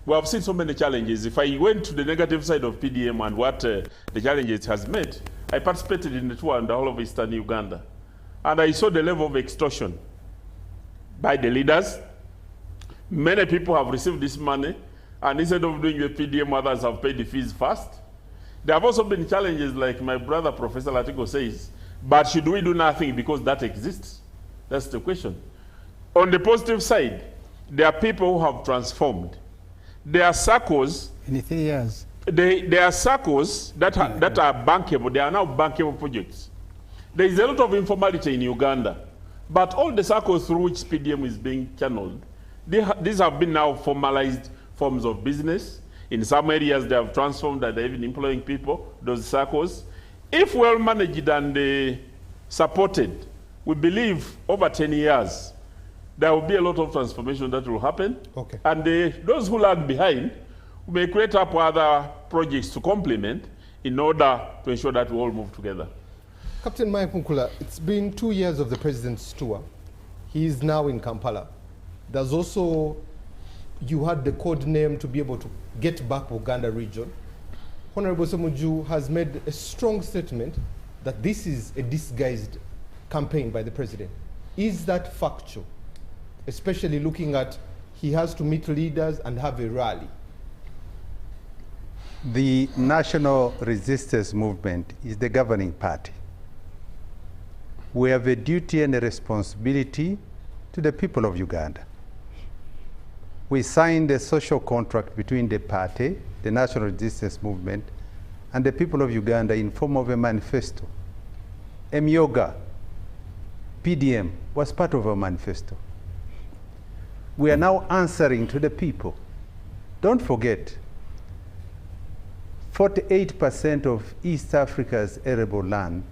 we have seen so many challenges. If I went to the negative side of PDM and what the challenges it has made, I participated in the tour in the whole of Eastern Uganda. And I saw the level of extortion by the leaders. Many people have received this money, and instead of doing the PDM, others have paid the fees first. There have also been challenges, like my brother, Professor Latigo, says, but should we do nothing because that exists? That's the question. On the positive side, there are people who have transformed. There are circles. In 3 years. There are circles that are bankable. They are now bankable projects. There is a lot of informality in Uganda, but all the circles through which PDM is being channeled, these have been now formalized forms of business. In some areas, they have transformed and they're even employing people, those circles. If well managed and supported, we believe over 10 years, there will be a lot of transformation that will happen. Okay. And those who lag behind may create up other projects to complement in order to ensure that we all move together. Captain Mike Mukula, it's been 2 years of the president's tour. He is now in Kampala. There's also, you had the code name to be able to get back Uganda region. Honorable Ssemuju has made a strong statement that this is a disguised campaign by the president. Is that factual? Especially looking at he has to meet leaders and have a rally. The National Resistance Movement is the governing party. We have a duty and a responsibility to the people of Uganda. We signed a social contract between the party, the National Resistance Movement, and the people of Uganda in form of a manifesto. Yoga, PDM, was part of our manifesto. We are now answering to the people. Don't forget, 48% of East Africa's arable land,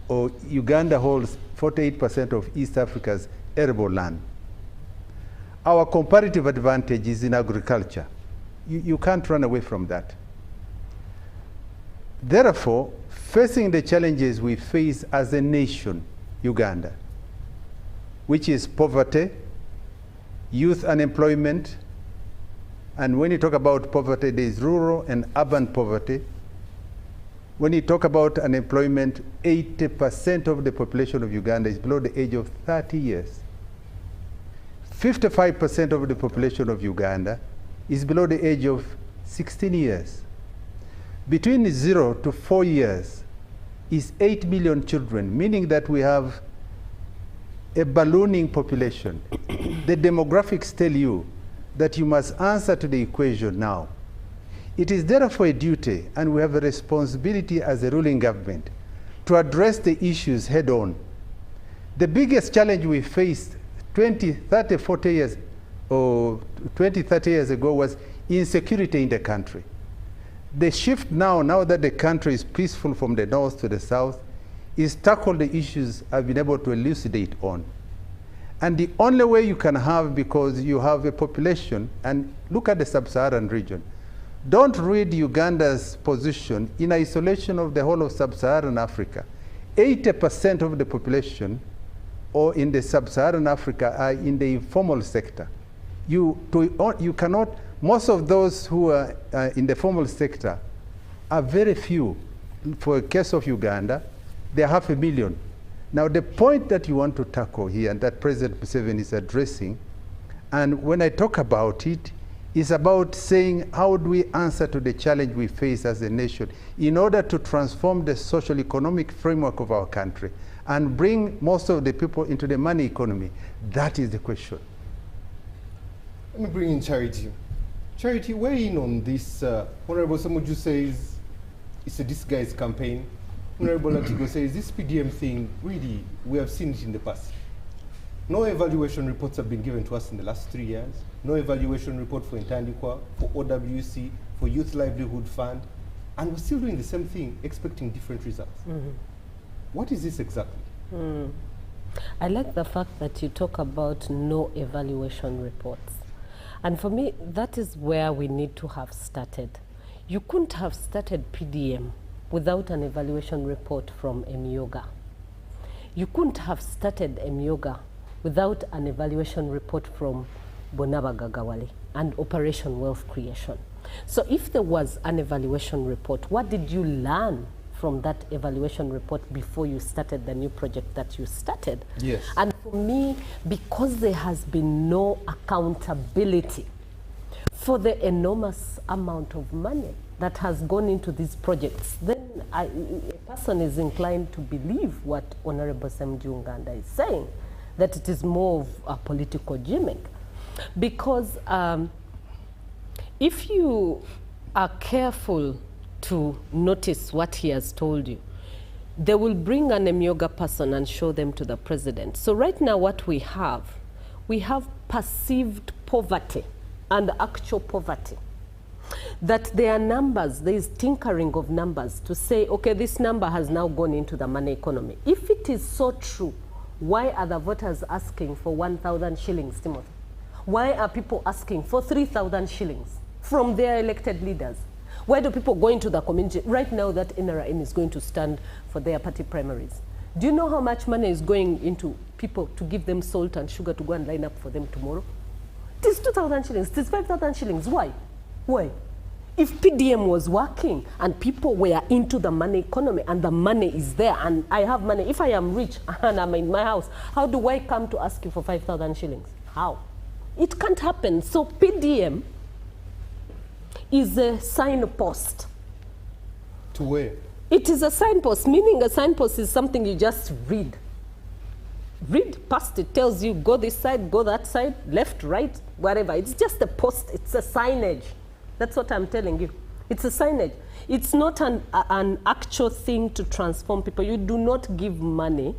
or Uganda holds 48% of East Africa's arable land. Our comparative advantage is in agriculture. You can't run away from that. Therefore, facing the challenges we face as a nation, Uganda, which is poverty, youth unemployment, and when you talk about poverty, there is rural and urban poverty. When you talk about unemployment, 80% of the population of Uganda is below the age of 30 years. 55% of the population of Uganda is below the age of 16 years. Between 0 to 4 years is 8 million children, meaning that we have a ballooning population. The demographics tell you that you must answer to the equation now. It is therefore a duty, and we have a responsibility as a ruling government to address the issues head on. The biggest challenge we faced 20, 30, 40 years, or 20, 30 years ago was insecurity in the country. The shift now that the country is peaceful from the north to the south, is tackle the issues I've been able to elucidate on. And the only way you can have, because you have a population, and look at the sub-Saharan region. Don't read Uganda's position in isolation of the whole of sub-Saharan Africa. 80% of the population or in the sub-Saharan Africa are in the informal sector. You cannot, most of those who are in the formal sector are very few. For a case of Uganda, they are 500,000. Now the point that you want to tackle here, and that President Museveni is addressing, and when I talk about it, is about saying how do we answer to the challenge we face as a nation in order to transform the social economic framework of our country and bring most of the people into the money economy. That is the question. Let me bring in Charity. Charity, weigh in on this. Honorable Ssemuju says it's a disguised campaign. Honorable Latigo says this PDM thing, really, we have seen it in the past. No evaluation reports have been given to us in the last 3 years. No evaluation report for Intandikwa, for OWC, for Youth Livelihood Fund. And we're still doing the same thing, expecting different results. Mm-hmm. What is this exactly? I like the fact that you talk about no evaluation reports. And for me, that is where we need to have started. You couldn't have started PDM without an evaluation report from Yoga. You couldn't have started Yoga without an evaluation report from Bonabagagawale and Operation Wealth Creation. So if there was an evaluation report, what did you learn from that evaluation report before you started the new project that you started? Yes. And for me, because there has been no accountability for the enormous amount of money that has gone into these projects, then a person is inclined to believe what Honorable Ssemuju Nganda is saying, that it is more of a political gimmick. Because if you are careful to notice what he has told you, they will bring an Emyoga person and show them to the president. So right now what we have perceived poverty and actual poverty. That there are numbers, there is tinkering of numbers to say, okay, this number has now gone into the money economy. If it is so true, why are the voters asking for 1,000 shillings, Timothy? Why are people asking for 3,000 shillings from their elected leaders? Why do people go into the community? Right now that Nrm is going to stand for their party primaries. Do you know how much money is going into people to give them salt and sugar to go and line up for them tomorrow? It is 2,000 shillings, it is 5,000 shillings. Why? Why? If PDM was working and people were into the money economy and the money is there and I have money, if I am rich and I'm in my house, how do I come to ask you for 5,000 shillings? How? It can't happen. So PDM is a signpost. To where? It is a signpost, meaning a signpost is something you just read. Read past it, tells you go this side, go that side, left, right, whatever. It's just a post, it's a signage. That's what I'm telling you. It's a signage. It's not an actual thing to transform people. You do not give money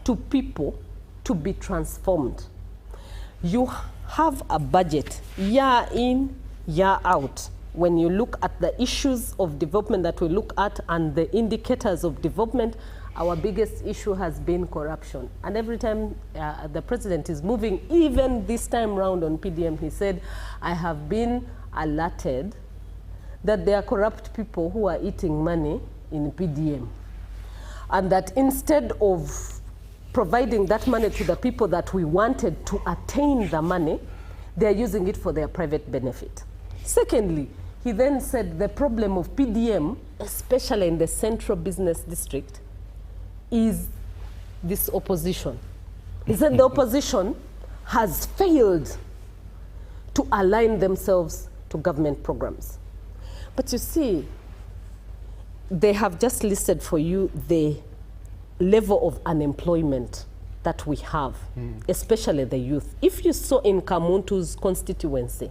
to people to be transformed. You have a budget, year in, year out. When you look at the issues of development that we look at and the indicators of development, our biggest issue has been corruption. And every time the president is moving, even this time round on PDM, he said, I have been alerted that there are corrupt people who are eating money in PDM. And that instead of providing that money to the people that we wanted to attain the money, they're using it for their private benefit. Secondly, he then said the problem of PDM, especially in the central business district, is this opposition. He said the opposition has failed to align themselves to government programs. But you see, they have just listed for you the level of unemployment that we have, especially the youth. If you saw in Kamuntu's constituency,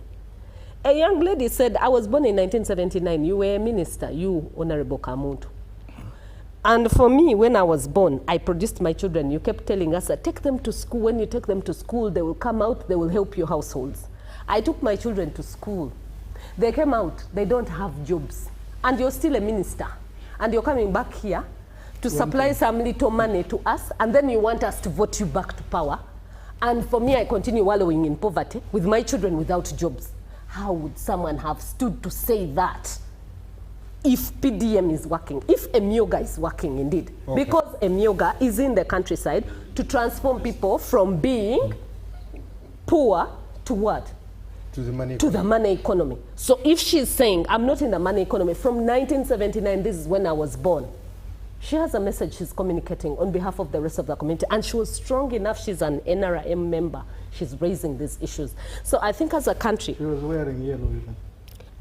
a young lady said, I was born in 1979, you were a minister, you, Honorable Kamuntu. And for me, when I was born, I produced my children. You kept telling us, take them to school. When you take them to school, they will come out, they will help your households. I took my children to school. They came out, they don't have jobs. And you're still a minister. And you're coming back here to supply some little money to us, and then you want us to vote you back to power. And for me, I continue wallowing in poverty with my children without jobs. How would someone have stood to say that if PDM is working, if Emyoga is working indeed? Okay. Because Emyoga is in the countryside to transform people from being poor to what? To the money economy. To the money economy. So if she's saying, I'm not in the money economy, from 1979, this is when I was born, she has a message she's communicating on behalf of the rest of the community, and she was strong enough, she's an NRM member, she's raising these issues. So I think as a country, she was wearing yellow even.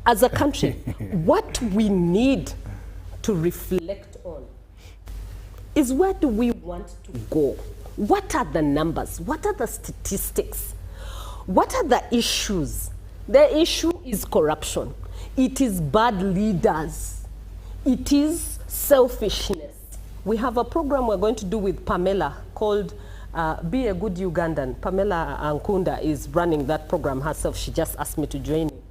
As a country, what we need to reflect on is where do we want to go? What are the numbers? What are the statistics? What are the issues? The issue is corruption. It is bad leaders. It is selfishness. We have a program we're going to do with Pamela called Be a Good Ugandan. Pamela Ankunda is running that program herself. She just asked me to join it.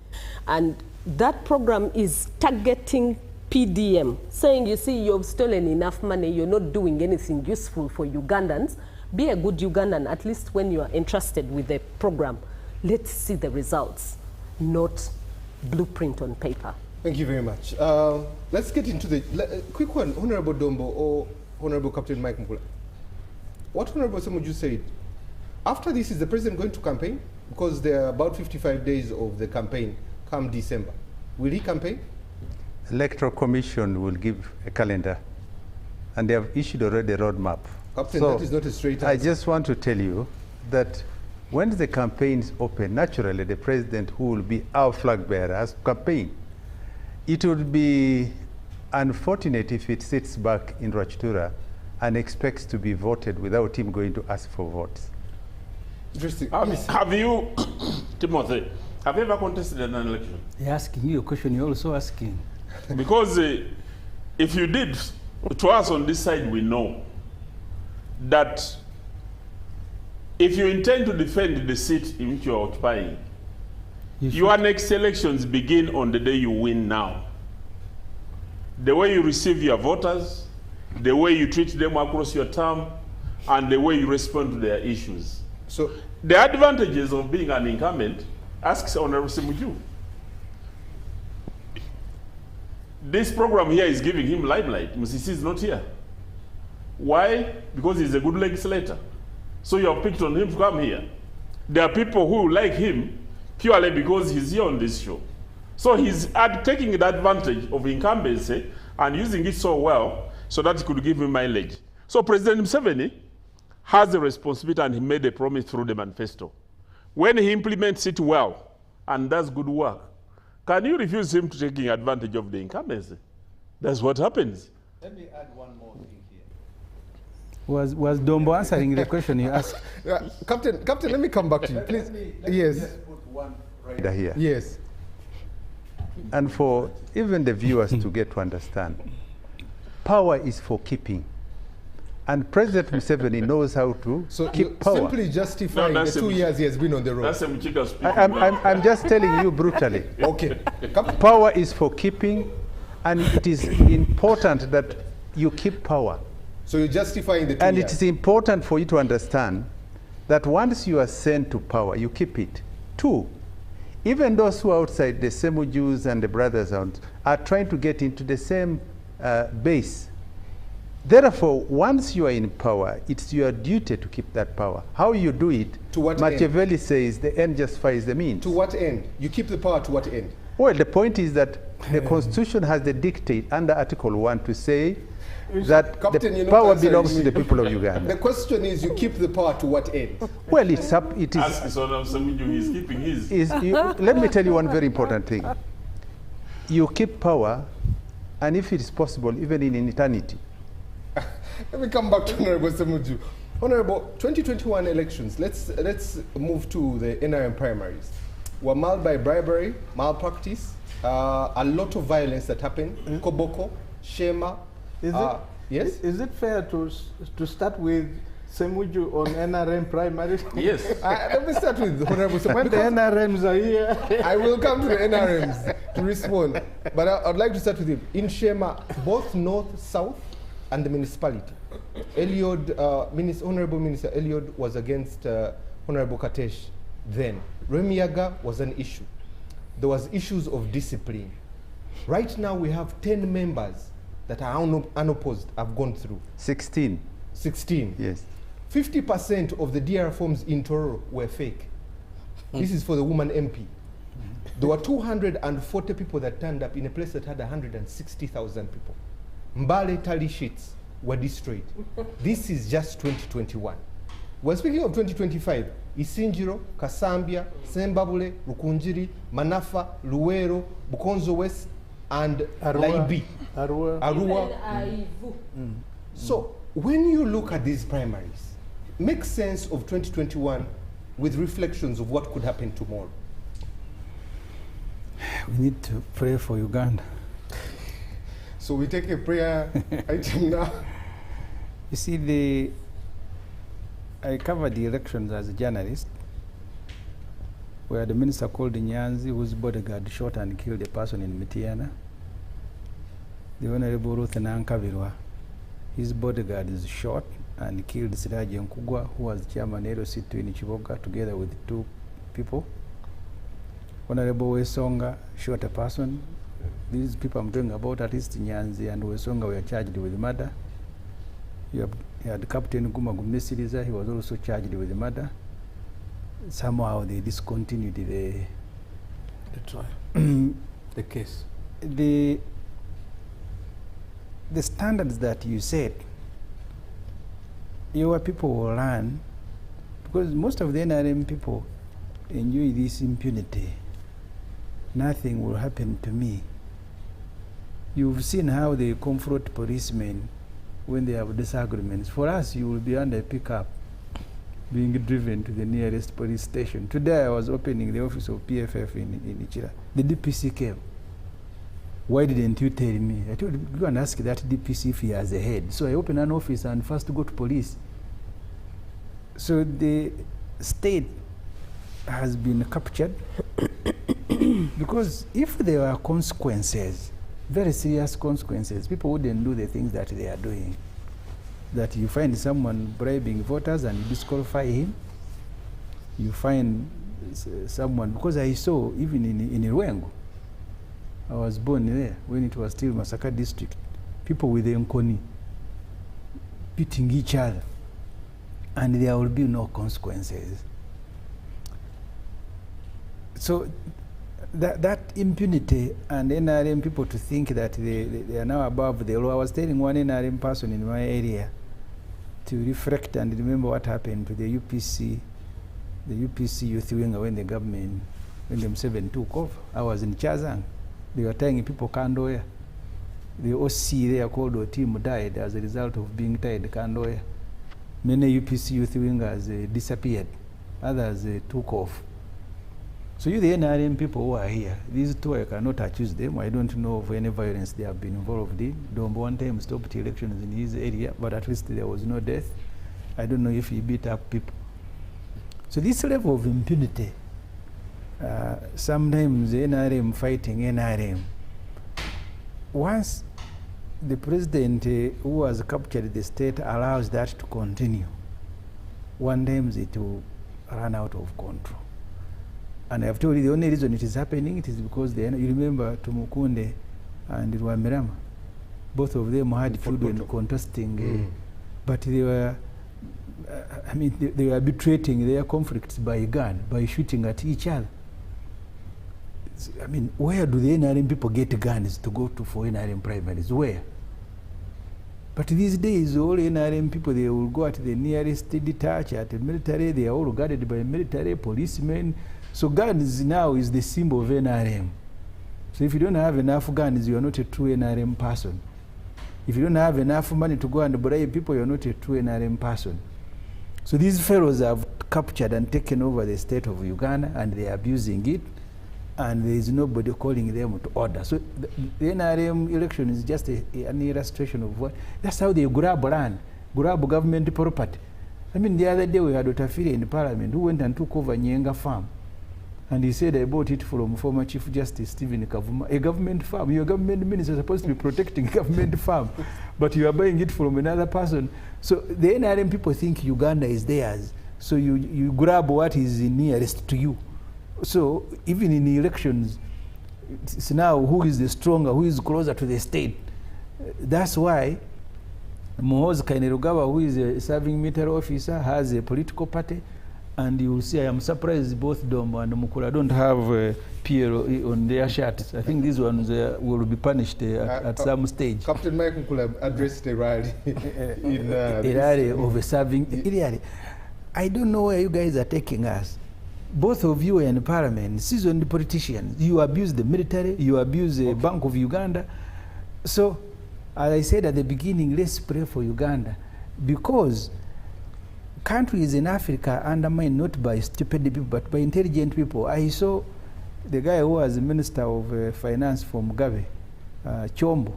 And that program is targeting PDM, saying, you see, you've stolen enough money, you're not doing anything useful for Ugandans. Be a good Ugandan, at least when you are entrusted with the program. Let's see the results, not blueprint on paper. Thank you very much. Let's get into the quick one. Honorable Dombo or Honorable Captain Mike Mpula. What Honorable Ssemuju said, after this, is the president going to campaign? because there are about 55 days of the campaign come December. Will he campaign? Electoral Commission will give a calendar, and they have issued already a roadmap. Captain, so that is not a straight answer. I just want to tell you that when the campaigns open, naturally the president, who will be our flag bearer, has campaign. It would be unfortunate if it sits back in Rwachitura and expects to be voted without him going to ask for votes. Interesting. Have you, Timothy, have you ever contested an election? You're asking you a question, you're also asking. Because if you did, to us on this side, we know that if you intend to defend the seat in which you are occupying, your next elections begin on the day you win now. The way you receive your voters, the way you treat them across your term, and the way you respond to their issues. So the advantages of being an incumbent, asks Honorable Ssemuju. This program here is giving him limelight. Musisi is not here. Why? Because he's a good legislator. So you have picked on him to come here. There are people who like him purely because he's here on this show. So he's taking the advantage of incumbency and using it so well so that he could give him mileage. So President Museveni has a responsibility, and he made a promise through the manifesto. When he implements it well and does good work, can you refuse him to taking advantage of the incumbency? That's what happens. Let me add one more thing here. Was Dombo answering the question you asked? Captain, let me come back to you, please. Let me just put one right here. Yes. And for even the viewers to get to understand, power is for keeping. And President Museveni knows how to keep power. Simply justifying the 2 years he has been on the road. That's Ssemuju speaking. I'm just telling you brutally. Okay. Power is for keeping, and it is important that you keep power. So you're justifying the 2 And years. it is important for you to understand that once you are sent to power, you keep it. 2, even those who are outside, the Ssemujus and the brothers are trying to get into the same base. Therefore, once you are in power, it's your duty to keep that power. How you do it, To what Machiavelli says, the end justifies the means. To what end? You keep the power to what end? Well, the point is that the Constitution has the dictate under Article 1 to say that Captain, the power belongs to the people of Uganda. The question is, you keep the power to what end? Well, it is. Ask Ssemuju, he's keeping his. Let me tell you one very important thing. You keep power, and if it is possible, even in eternity. Let me come back to Honorable Ssemuju. Honorable, 2021 elections, let's move to the Nrm primaries. Were marred by bribery, malpractice, a lot of violence that happened, Koboko, Shema. Yes? Is it fair to start with Ssemuju on Nrm primaries? Yes. Let me start with Honorable Ssemuju. When the NRMs are here. I will come to the NRMs to respond, but I'd like to start with him. In Shema, both North, South, and the municipality. Honorable Minister Eliud was against Honorable Katesh then. Remiyaga was an issue. There was issues of discipline. Right now we have 10 members that are unopposed have gone through. 16. 16. Yes. 50% of the DR forms in Toro were fake. This is for the woman MP. There were 240 people that turned up in a place that had 160,000 people. Mbale tally sheets were destroyed. This is just 2021. We're speaking of 2025. Isinjiro, Kasambia, Sembabule, Rukunjiri, Manafa, Luwero, Bukonzo West, and Laibi. Arua. So when you look at these primaries, make sense of 2021 with reflections of what could happen tomorrow. We need to pray for Uganda. So we take a prayer item now. You see, I covered the elections as a journalist, where the minister called Nyanzi, whose bodyguard shot and killed a person in Mitiana. The Honorable Ruth Nankavirwa, his bodyguard is shot and killed Siraji Nkugwa, who was chairman of LOC2 in Chiboga, together with 2 people. Honorable Wesonga shot a person. These people I'm talking about, at least Nyanzi and Wesonga, were charged with murder. You had Captain Guma Gumesiriza, he was also charged with murder. somehow they discontinued the trial, the case. The standards that you set, your people will learn, because most of the NRM people enjoy this impunity. Nothing will happen to me. You've seen how they confront policemen when they have disagreements. For us, you will be under a pickup, being driven to the nearest police station. Today, I was opening the office of PFF in Ichira. The DPC came. Why didn't you tell me? I told him, go and ask that DPC if he has a head. So I opened an office and first go to police. So the state has been captured because if there were consequences, very serious consequences, people wouldn't do the things that they are doing. That you find someone bribing voters and you disqualify him. You find someone, because I saw even in Ruengo, I was born there when it was still Masaka district, people with the Nkoni beating each other, and there will be no consequences. So that impunity and NRM people to think that they are now above the law. I was telling one NRM person in my area to reflect and remember what happened to the UPC youth wing when the government, when the M7 took over. I was in Chazang. They were tying people Kandoya. The OC there called Otim died as a result of being tied Kandoya. Many UPC youth wingers disappeared. Others took off. So you, the NRM people who are here, these two, I cannot accuse them. I don't know of any violence they have been involved in. Dombo one time stopped elections in his area, but at least there was no death. I don't know if he beat up people. So this level of impunity, sometimes the NRM fighting NRM. Once the president who has captured the state allows that to continue, one day it will run out of control. And I've told you the only reason it is happening, it is because you remember Tumukunde and Rwamirama, both of them had children contesting, but they were, they were arbitrating their conflicts by gun, by shooting at each other. Where do the NRM people get guns to go to for NRM primaries? Where? But these days, all NRM people, they will go at the nearest detach, at the military, they are all guarded by military, policemen. So guns now is the symbol of NRM. So if you don't have enough guns, you are not a true NRM person. If you don't have enough money to go and bribe people, you are not a true NRM person. So these fellows have captured and taken over the state of Uganda, and they are abusing it, and there is nobody calling them to order. So the NRM election is just an illustration of what, that's how they grab land, grab government property. The other day we had Otafiri in Parliament who went and took over Nyenga farm. And he said, I bought it from former Chief Justice Stephen Kavuma, a government farm. Your government minister is supposed to be protecting government farm, but you are buying it from another person. So the NRM people think Uganda is theirs. So you grab what is nearest to you. So even in the elections, it's now who is the stronger, who is closer to the state. That's why Mohoz Kainerugaba, who is a serving military officer, has a political party. And you will see, I am surprised both Dombo and Mukula don't have PLO on their shirts. I think these ones will be punished at some stage. Captain Mike Mukula addressed a rally in rally of a serving. I don't know where you guys are taking us. Both of you are in Parliament, seasoned politicians. You abuse the military, you abuse the Bank of Uganda. So, as I said at the beginning, let's pray for Uganda, because countries in Africa are undermined not by stupid people, but by intelligent people. I saw the guy who was the Minister of Finance for Mugabe, Chombo,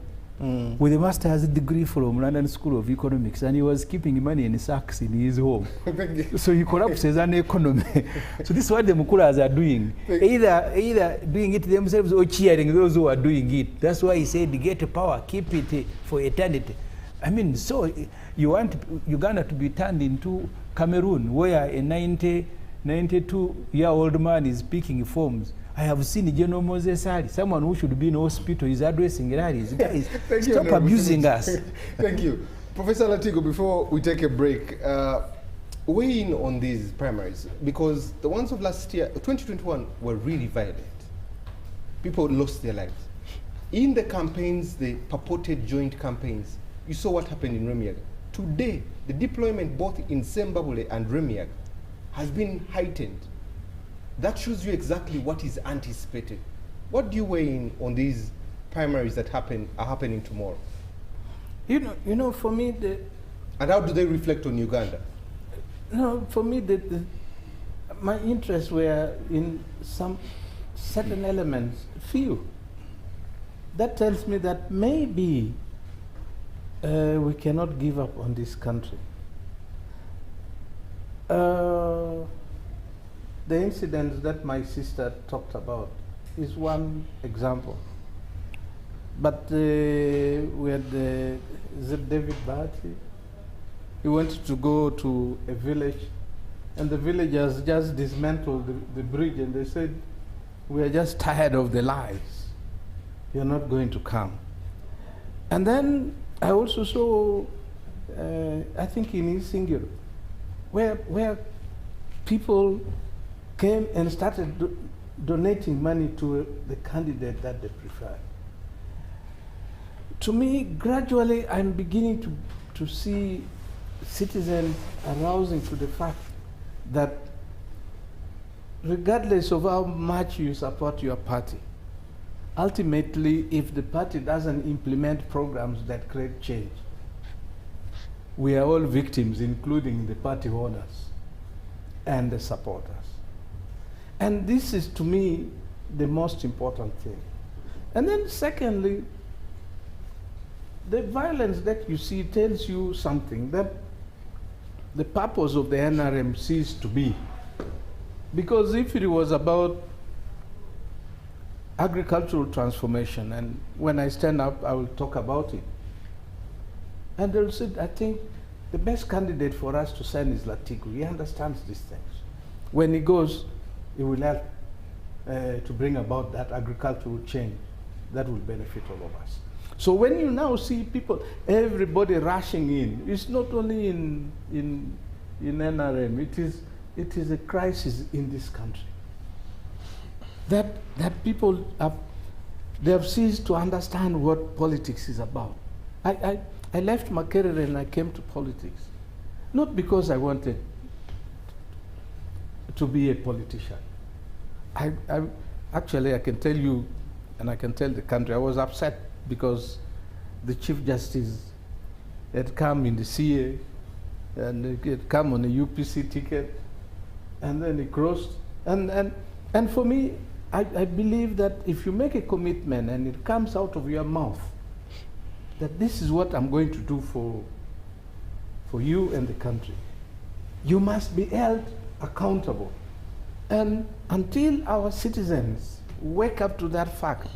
with a master's degree from London School of Economics, and he was keeping money in sacks in his home. So he collapses an economy. So this is what the Mukulas are doing. Either doing it themselves or cheering those who are doing it. That's why he said, get power, keep it for eternity. So you want Uganda to be turned into Cameroon, where a 92-year-old man is picking forms. I have seen General Moses Ali, someone who should be in hospital, is addressing rallies. Guys, stop abusing us. Thank you. Professor Latigo, before we take a break, weigh in on these primaries, because the ones of last year, 2021, were really violent. People lost their lives. In the campaigns, the purported joint campaigns, you saw what happened in Remiaga. Today, the deployment both in Sembabule and Remiaga has been heightened. That shows you exactly what is anticipated. What do you weigh in on these primaries that are happening tomorrow? You know, for me, and how do they reflect on Uganda? No, for me, my interests were in some certain elements, few. That tells me that maybe we cannot give up on this country. The incidents that my sister talked about is one example. But we had David Bahati. He wanted to go to a village, and the villagers just dismantled the bridge, and they said, "We are just tired of the lies. You're not going to come." And then I also saw, I think in East Singular, where people came and started donating money to the candidate that they preferred. To me, gradually, I'm beginning to see citizens arousing to the fact that regardless of how much you support your party, ultimately, if the party doesn't implement programs that create change, we are all victims, including the party owners and the supporters. And this is, to me, the most important thing. And then secondly, the violence that you see tells you something, that the purpose of the NRM ceased to be. Because if it was about agricultural transformation, and when I stand up, I will talk about it. And they'll say, I think the best candidate for us to send is Latigo. He understands these things. When he goes, he will help to bring about that agricultural change that will benefit all of us. So when you now see people, everybody rushing in, it's not only in NRM, it is a crisis in this country. That people have ceased to understand what politics is about. I left Makerere and I came to politics, not because I wanted to be a politician. Actually, I can tell you, and I can tell the country, I was upset because the Chief Justice had come in the CA and he had come on a UPC ticket, and then he crossed. And for me, I believe that if you make a commitment and it comes out of your mouth, that this is what I'm going to do for you and the country, you must be held accountable. And until our citizens wake up to that fact,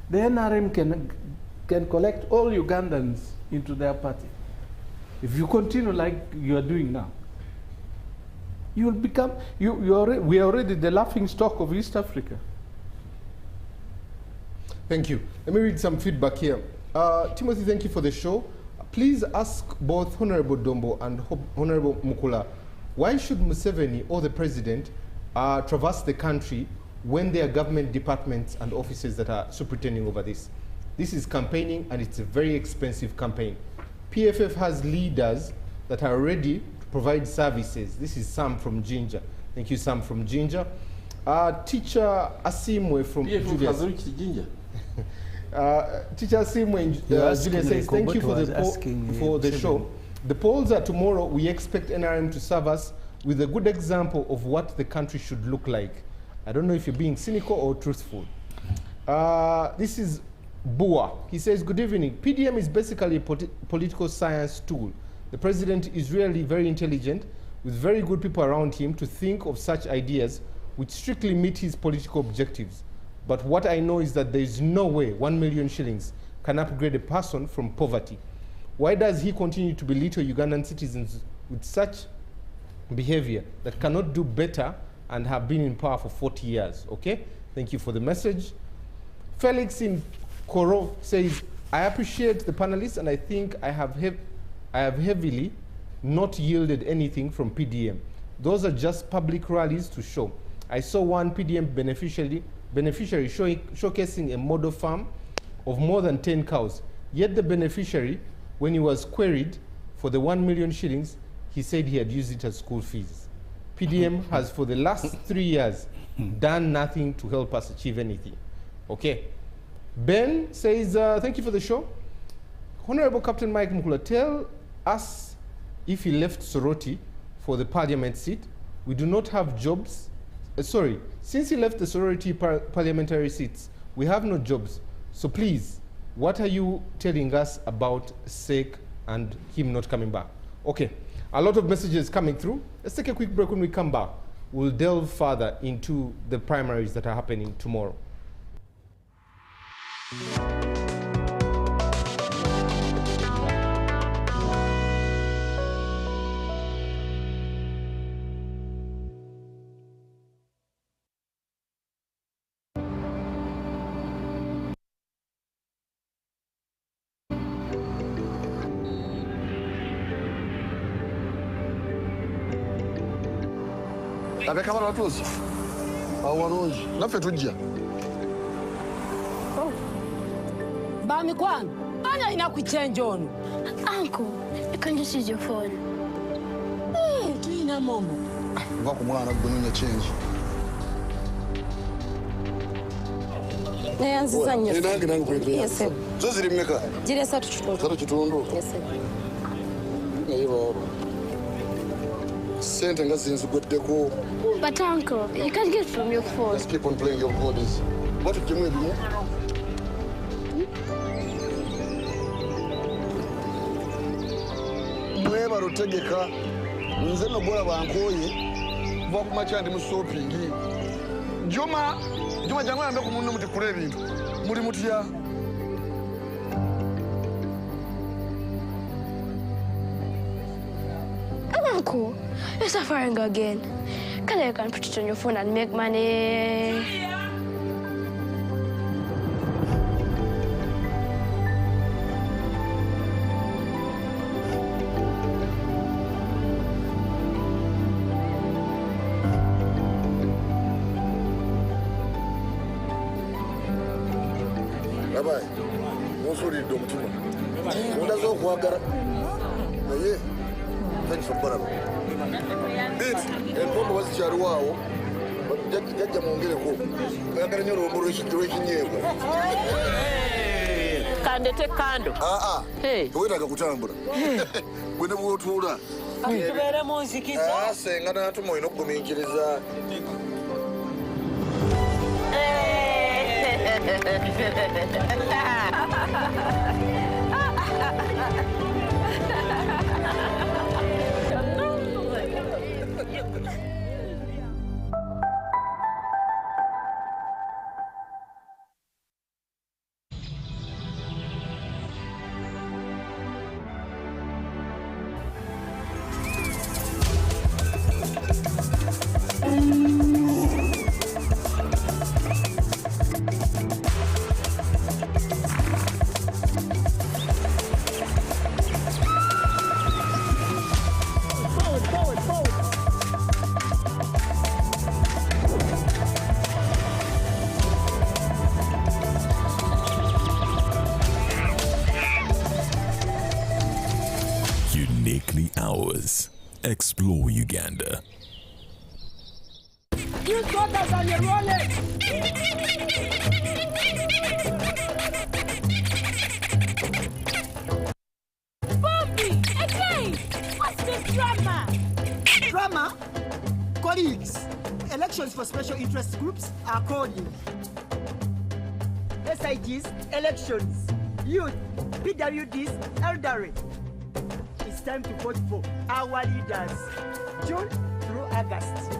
the NRM can collect all Ugandans into their party. If you continue like you are doing now, you will become, we are already the laughing stock of East Africa. Thank you. Let me read some feedback here. Timothy, thank you for the show. Please ask both Honorable Dombo and Honorable Mukula, why should Museveni or the President traverse the country when there are government departments and offices that are superintending over this? This is campaigning, and it's a very expensive campaign. PFF has leaders that are ready to provide services. This is Sam from Ginger. Thank you, Sam from Ginger. Teacher Asimwe from PFF Julius. has reached Ginger. Teacher Asimwe Julius says, thank you for the show. The polls are tomorrow. We expect NRM to serve us with a good example of what the country should look like. I don't know if you're being cynical or truthful. This is Bua. He says, good evening. PDM is basically a political science tool. The president is really very intelligent, with very good people around him to think of such ideas which strictly meet his political objectives. But what I know is that there is no way 1 million shillings can upgrade a person from poverty. Why does he continue to belittle Ugandan citizens with such behavior that cannot do better and have been in power for 40 years? Okay, thank you for the message. Felix in Koro says, I appreciate the panelists, and I think I have heavily not yielded anything from PDM. Those are just public rallies to show. I saw one PDM beneficiary showcasing a model farm of more than 10 cows. Yet the beneficiary, when he was queried for the 1 million shillings, he said he had used it as school fees. PDM has for the last 3 years done nothing to help us achieve anything. Okay. Ben says, thank you for the show. Honorable Captain Mike Mukula, tell us if he left Soroti for the parliament seat. We do not have jobs. Since he left the Sorority parliamentary seats, we have no jobs. So please, what are you telling us about SEC and him not coming back? Okay, a lot of messages coming through. Let's take a quick break. When we come back, we'll delve further into the primaries that are happening tomorrow. Abeka bana tuzi. Awarunji. Nafe tujja. Oh. Bami kwangu. Ana inakuchange ono. Uncle, you can just use your phone. Hey, tuina momo. Va kumwana kubunya change. Nayanziza nnyo. Nange kwete. Yes, sir. Zo ziri mmeka? Jire 3 kitundu. 3 kitundu. Yes, sir. Eyo. Sente ngazinziguddeko. But uncle, you can't get it from your phone. Just keep on playing your bodies. What did you do? Mweba rutegeka nze no bora bankoye kuva ku machandi mu shopping. Juma jangu ambe ku munno muti kule bintu. Muri mutya? Uncle, you're suffering again. Can you put it on your phone and make money? Bye-bye. Monsuri domtuma. Undazo kuagara. Naye. Thanks for baraba. Bit, pombo wasichari wao. Jaja muongele ko. Kagara nyoro omoro situation yego. Kandete kando. Hey. Wenda kakutambula. Gwene bwotula. Tubere munzikiza. Senga natumo inokugumikiriza. Uniquely ours. Explore Uganda. You got us on your rolling. Bobby, again! What's the drama? Drama? Colleagues, elections for special interest groups are calling. SIGs, elections, youth, PWDs, elderly. It's time to vote for our leaders, June through August.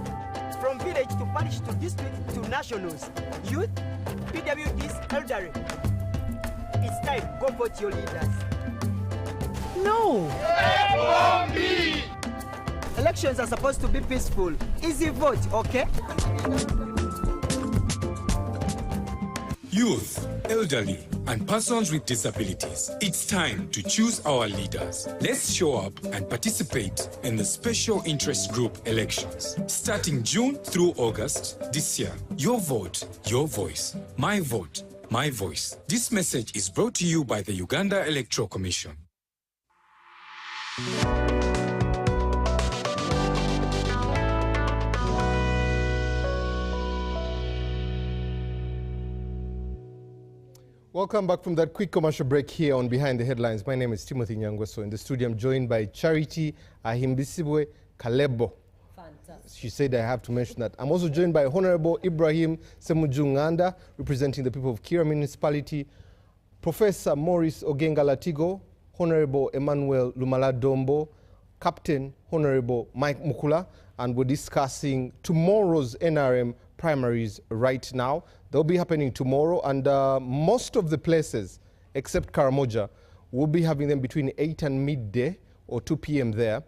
From village to parish to district to nationals, youth, PWDs, elderly. It's time, go vote your leaders. No! Elections are supposed to be peaceful. Easy vote, okay? Youth, elderly, and persons with disabilities. It's time to choose our leaders. Let's show up and participate in the special interest group elections. Starting June through August this year. Your vote, your voice. My vote, my voice. This message is brought to you by the Uganda Electoral Commission. Welcome back from that quick commercial break here on Behind the Headlines. My name is Timothy Nyangweso. In the studio, I'm joined by Charity Ahimbisibwe Kalebbo. Fantastic. She said I have to mention that. I'm also joined by Honorable Ibrahim Ssemuju Nganda, representing the people of Kira Municipality, Professor Maurice Ogenga Latigo, Honorable Emmanuel Lumala Dombo, Captain Honorable Mike Mukula, and we're discussing tomorrow's NRM primaries right now. They'll be happening tomorrow, and most of the places, except Karamoja, will be having them between 8 and midday or 2 p.m. there.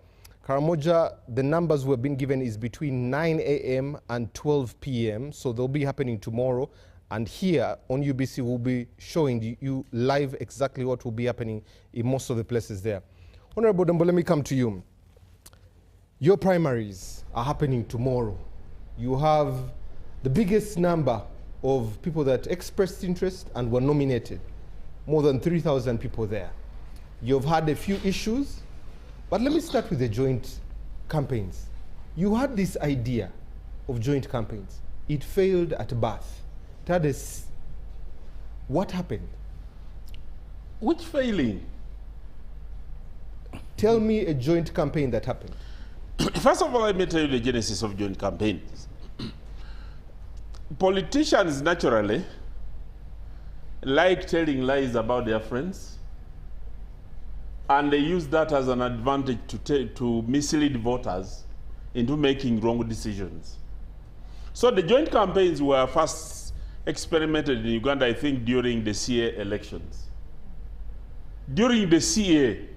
Karamoja, the numbers we've been given is between 9 a.m. and 12 p.m., so they'll be happening tomorrow. And here on UBC, we'll be showing you live exactly what will be happening in most of the places there. Honorable Dombo, let me come to you. Your primaries are happening tomorrow. You have the biggest number of people that expressed interest and were nominated. More than 3,000 people there. You've had a few issues, but let me start with the joint campaigns. You had this idea of joint campaigns. It failed at birth. What happened? Which failing? Tell me a joint campaign that happened. First of all, let me tell you the genesis of joint campaigns. Politicians naturally like telling lies about their friends, and they use that as an advantage to mislead voters into making wrong decisions. So the joint campaigns were first experimented in Uganda, I think, during the CA elections. During the CA,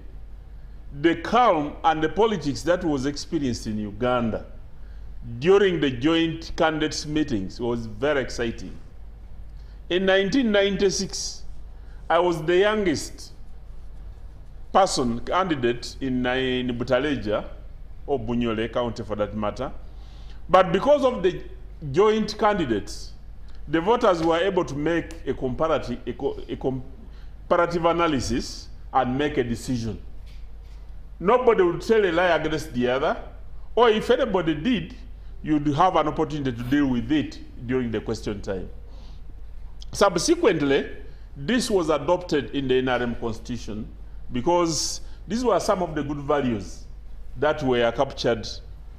the calm and the politics that was experienced in Uganda during the joint candidates meetings was very exciting. In 1996, I was the youngest person candidate in Butaleja, or Bunyole County for that matter. But because of the joint candidates, the voters were able to make a comparative analysis and make a decision. Nobody would tell a lie against the other, or if anybody did, you'd have an opportunity to deal with it during the question time. Subsequently, this was adopted in the NRM Constitution because these were some of the good values that were captured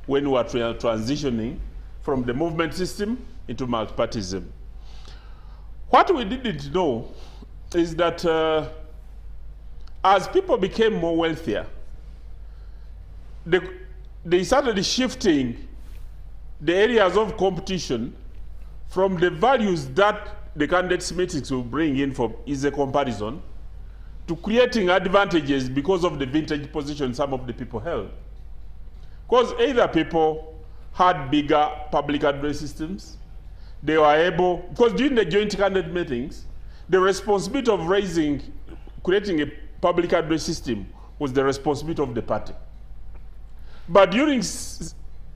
when we were transitioning from the movement system into multipartyism. What we didn't know is that as people became more wealthier, they started shifting the areas of competition from the values that the candidates meetings will bring in for easy comparison to creating advantages because of the vintage position some of the people held. Because either people had bigger public address systems, they were able, because during the joint candidate meetings, the responsibility of creating a public address system was the responsibility of the party. But during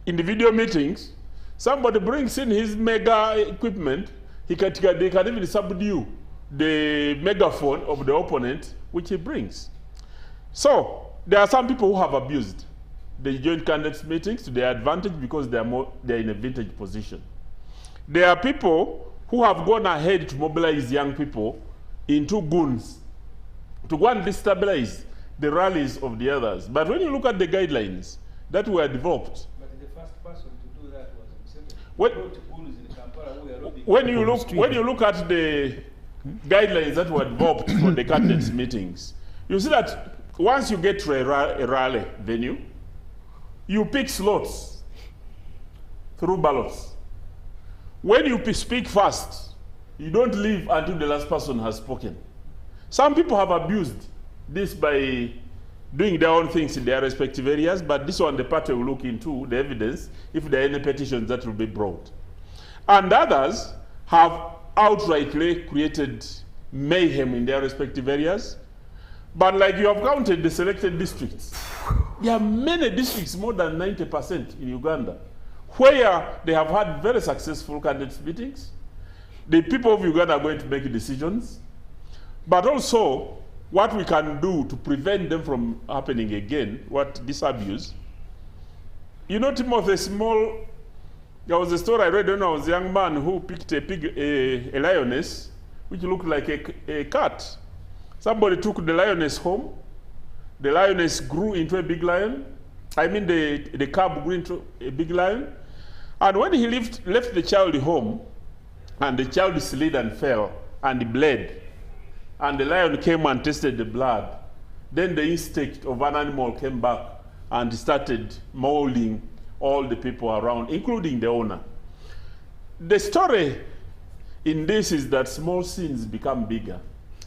individual meetings, somebody brings in his mega equipment, they can even subdue the megaphone of the opponent, which he brings. So there are some people who have abused the joint candidates meetings to their advantage because they're in a vintage position. There are people who have gone ahead to mobilize young people into goons to go and destabilize the rallies of the others. But when you look at the guidelines that were developed, but the first person to do that was when you look at the guidelines that were developed for the candidates meetings, you see that once you get to a rally venue, you pick slots through ballots. When you speak first, you don't leave until the last person has spoken. Some people have abused this by doing their own things in their respective areas, but this one the party will look into the evidence if there are any petitions that will be brought. And others have outrightly created mayhem in their respective areas. But like you have counted the selected districts, there are many districts, more than 90% in Uganda, where they have had very successful candidates meetings. The people of Uganda are going to make decisions, but also what we can do to prevent them from happening again, what this abuse. You know, Timothy, there was a story I read when I was a young man who picked a lioness, which looked like a cat. Somebody took the lioness home. The lioness grew into a big lion. I mean, the cub grew into a big lion. And when he left the child home, and the child slid and fell, and he bled, and the lion came and tasted the blood, then the instinct of an animal came back and started mauling all the people around, including the owner. The story in this is that small sins become bigger.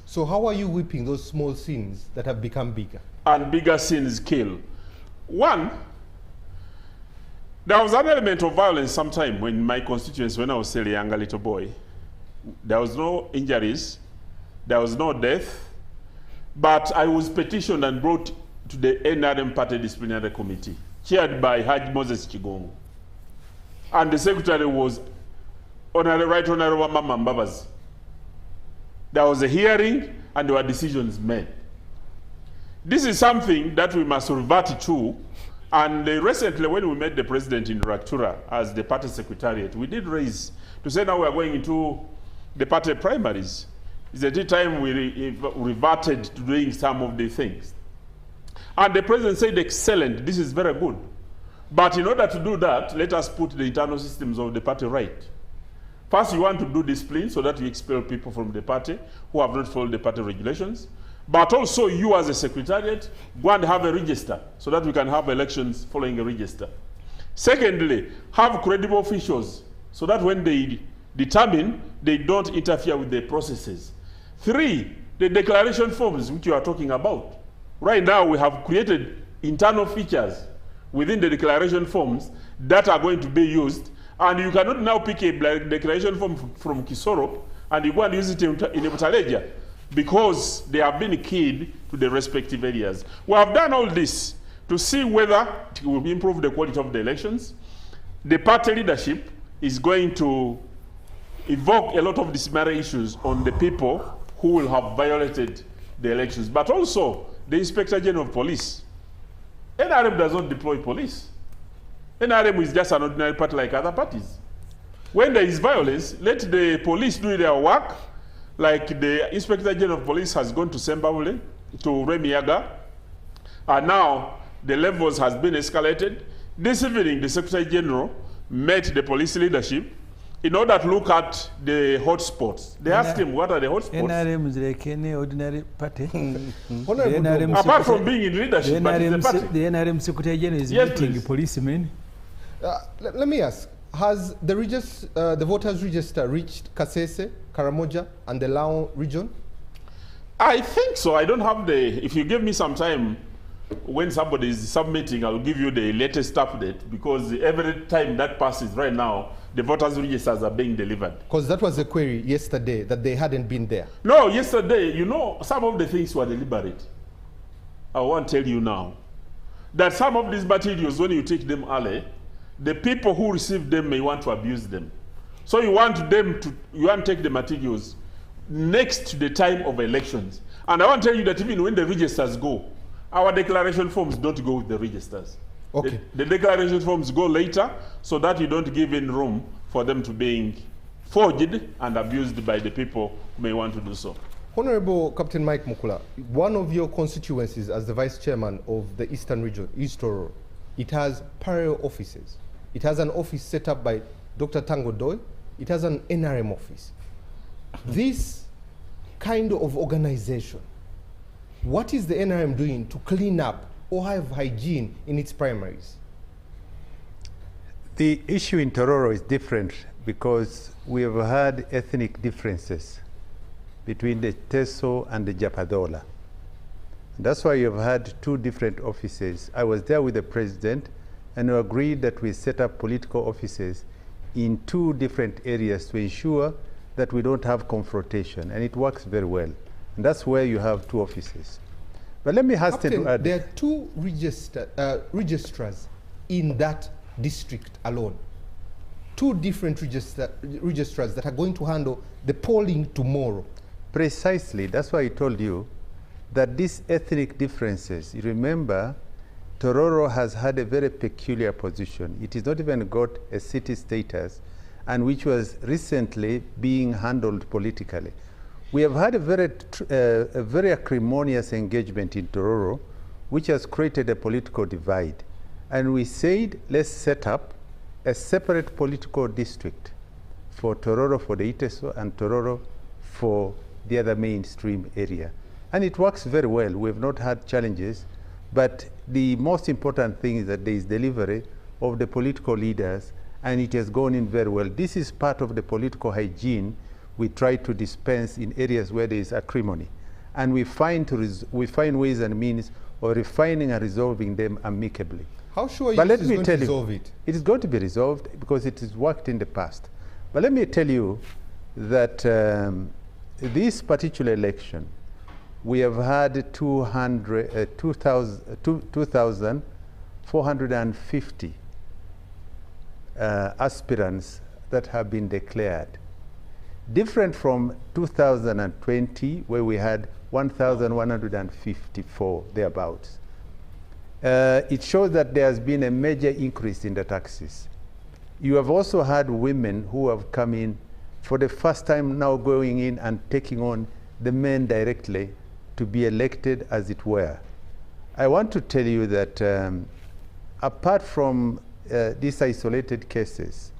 So how are you whipping those small sins that have become bigger? And bigger sins kill. One, there was an element of violence sometime in my constituency when I was still a younger little boy. There was no injuries, there was no death, but I was petitioned and brought to the Nrm Party Disciplinary Committee, chaired by Haj Moses Chigongo. And the secretary was Right Honorable Mama Mbabazi. There was a hearing and there were decisions made. This is something that we must revert to. And recently, when we met the president in Electoral as the party secretariat, we did raise to say now we are going into the party primaries. It's at the time we reverted to doing some of the things. And the president said, excellent, this is very good. But in order to do that, let us put the internal systems of the party right. First, you want to do discipline so that you expel people from the party who have not followed the party regulations. But also you as a secretariat, go and have a register so that we can have elections following a register. Secondly, have credible officials so that when they determine, they don't interfere with the processes. Three, the declaration forms which you are talking about. Right now we have created internal features within the declaration forms that are going to be used, and you cannot now pick a declaration form from Kisoro and you go and use it in Butaleja, because they have been keyed to the respective areas. We have done all this to see whether it will improve the quality of the elections. The party leadership is going to evoke a lot of disciplinary issues on the people who will have violated the elections, but also the Inspector General of Police. NRM does not deploy police. NRM is just an ordinary party like other parties. When there is violence, let the police do their work, like the Inspector General of Police has gone to Sembabule, to Remiaga, and now the levels has been escalated. This evening, the Secretary General met the police leadership in order to look at the hotspots. They asked him, what are the hotspots? NRM is like any ordinary party. Apart from being in leadership, but it's a party. The NRM Secretary General is meeting policemen. Let me ask, has the voters register reached Kasese, Karamoja, and the Lao region? I think so. I don't have if you give me some time, when somebody is submitting, I'll give you the latest update, because every time that passes right now, the voters registers are being delivered. Because that was a query yesterday, that they hadn't been there. No, yesterday, you know, some of the things were deliberate. I want to tell you now that some of these materials, when you take them early, the people who receive them may want to abuse them. So you want to take the materials next to the time of elections. And I want to tell you that even when the registers go, our declaration forms don't go with the registers. Okay. The declaration forms go later, so that you don't give in room for them to being forged and abused by the people who may want to do so. Honorable Captain Mike Mukula, one of your constituencies as the Vice Chairman of the Eastern Region, Eastoro, it has parallel offices. It has an office set up by Dr. Tango Doi. It has an NRM office. This kind of organization, what is the NRM doing to clean up or have hygiene in its primaries? The issue in Tororo is different because we have had ethnic differences between the Teso and the Japadola. That's why you've had two different offices. I was there with the president, and we agreed that we set up political offices in two different areas to ensure that we don't have confrontation, and it works very well. And that's where you have two offices. But let me hasten to add. There are two registrars in that district alone. Two different registrars that are going to handle the polling tomorrow. Precisely. That's why I told you that these ethnic differences, you remember, Tororo has had a very peculiar position. It has not even got a city status, and which was recently being handled politically. We have had a very acrimonious engagement in Tororo, which has created a political divide. And we said, let's set up a separate political district for Tororo for the Iteso and Tororo for the other mainstream area. And it works very well. We've not had challenges, but the most important thing is that there is delivery of the political leaders, and it has gone in very well. This is part of the political hygiene we try to dispense in areas where there is acrimony. And we find ways and means of refining and resolving them amicably. How sure are you this is going to resolve it? It is going to be resolved because it has worked in the past. But let me tell you that this particular election, we have had 2,450 aspirants that have been declared. Different from 2020, where we had 1,154 thereabouts. It shows that there has been a major increase in the taxes. You have also had women who have come in for the first time now, going in and taking on the men directly to be elected, as it were. I want to tell you that apart from these isolated cases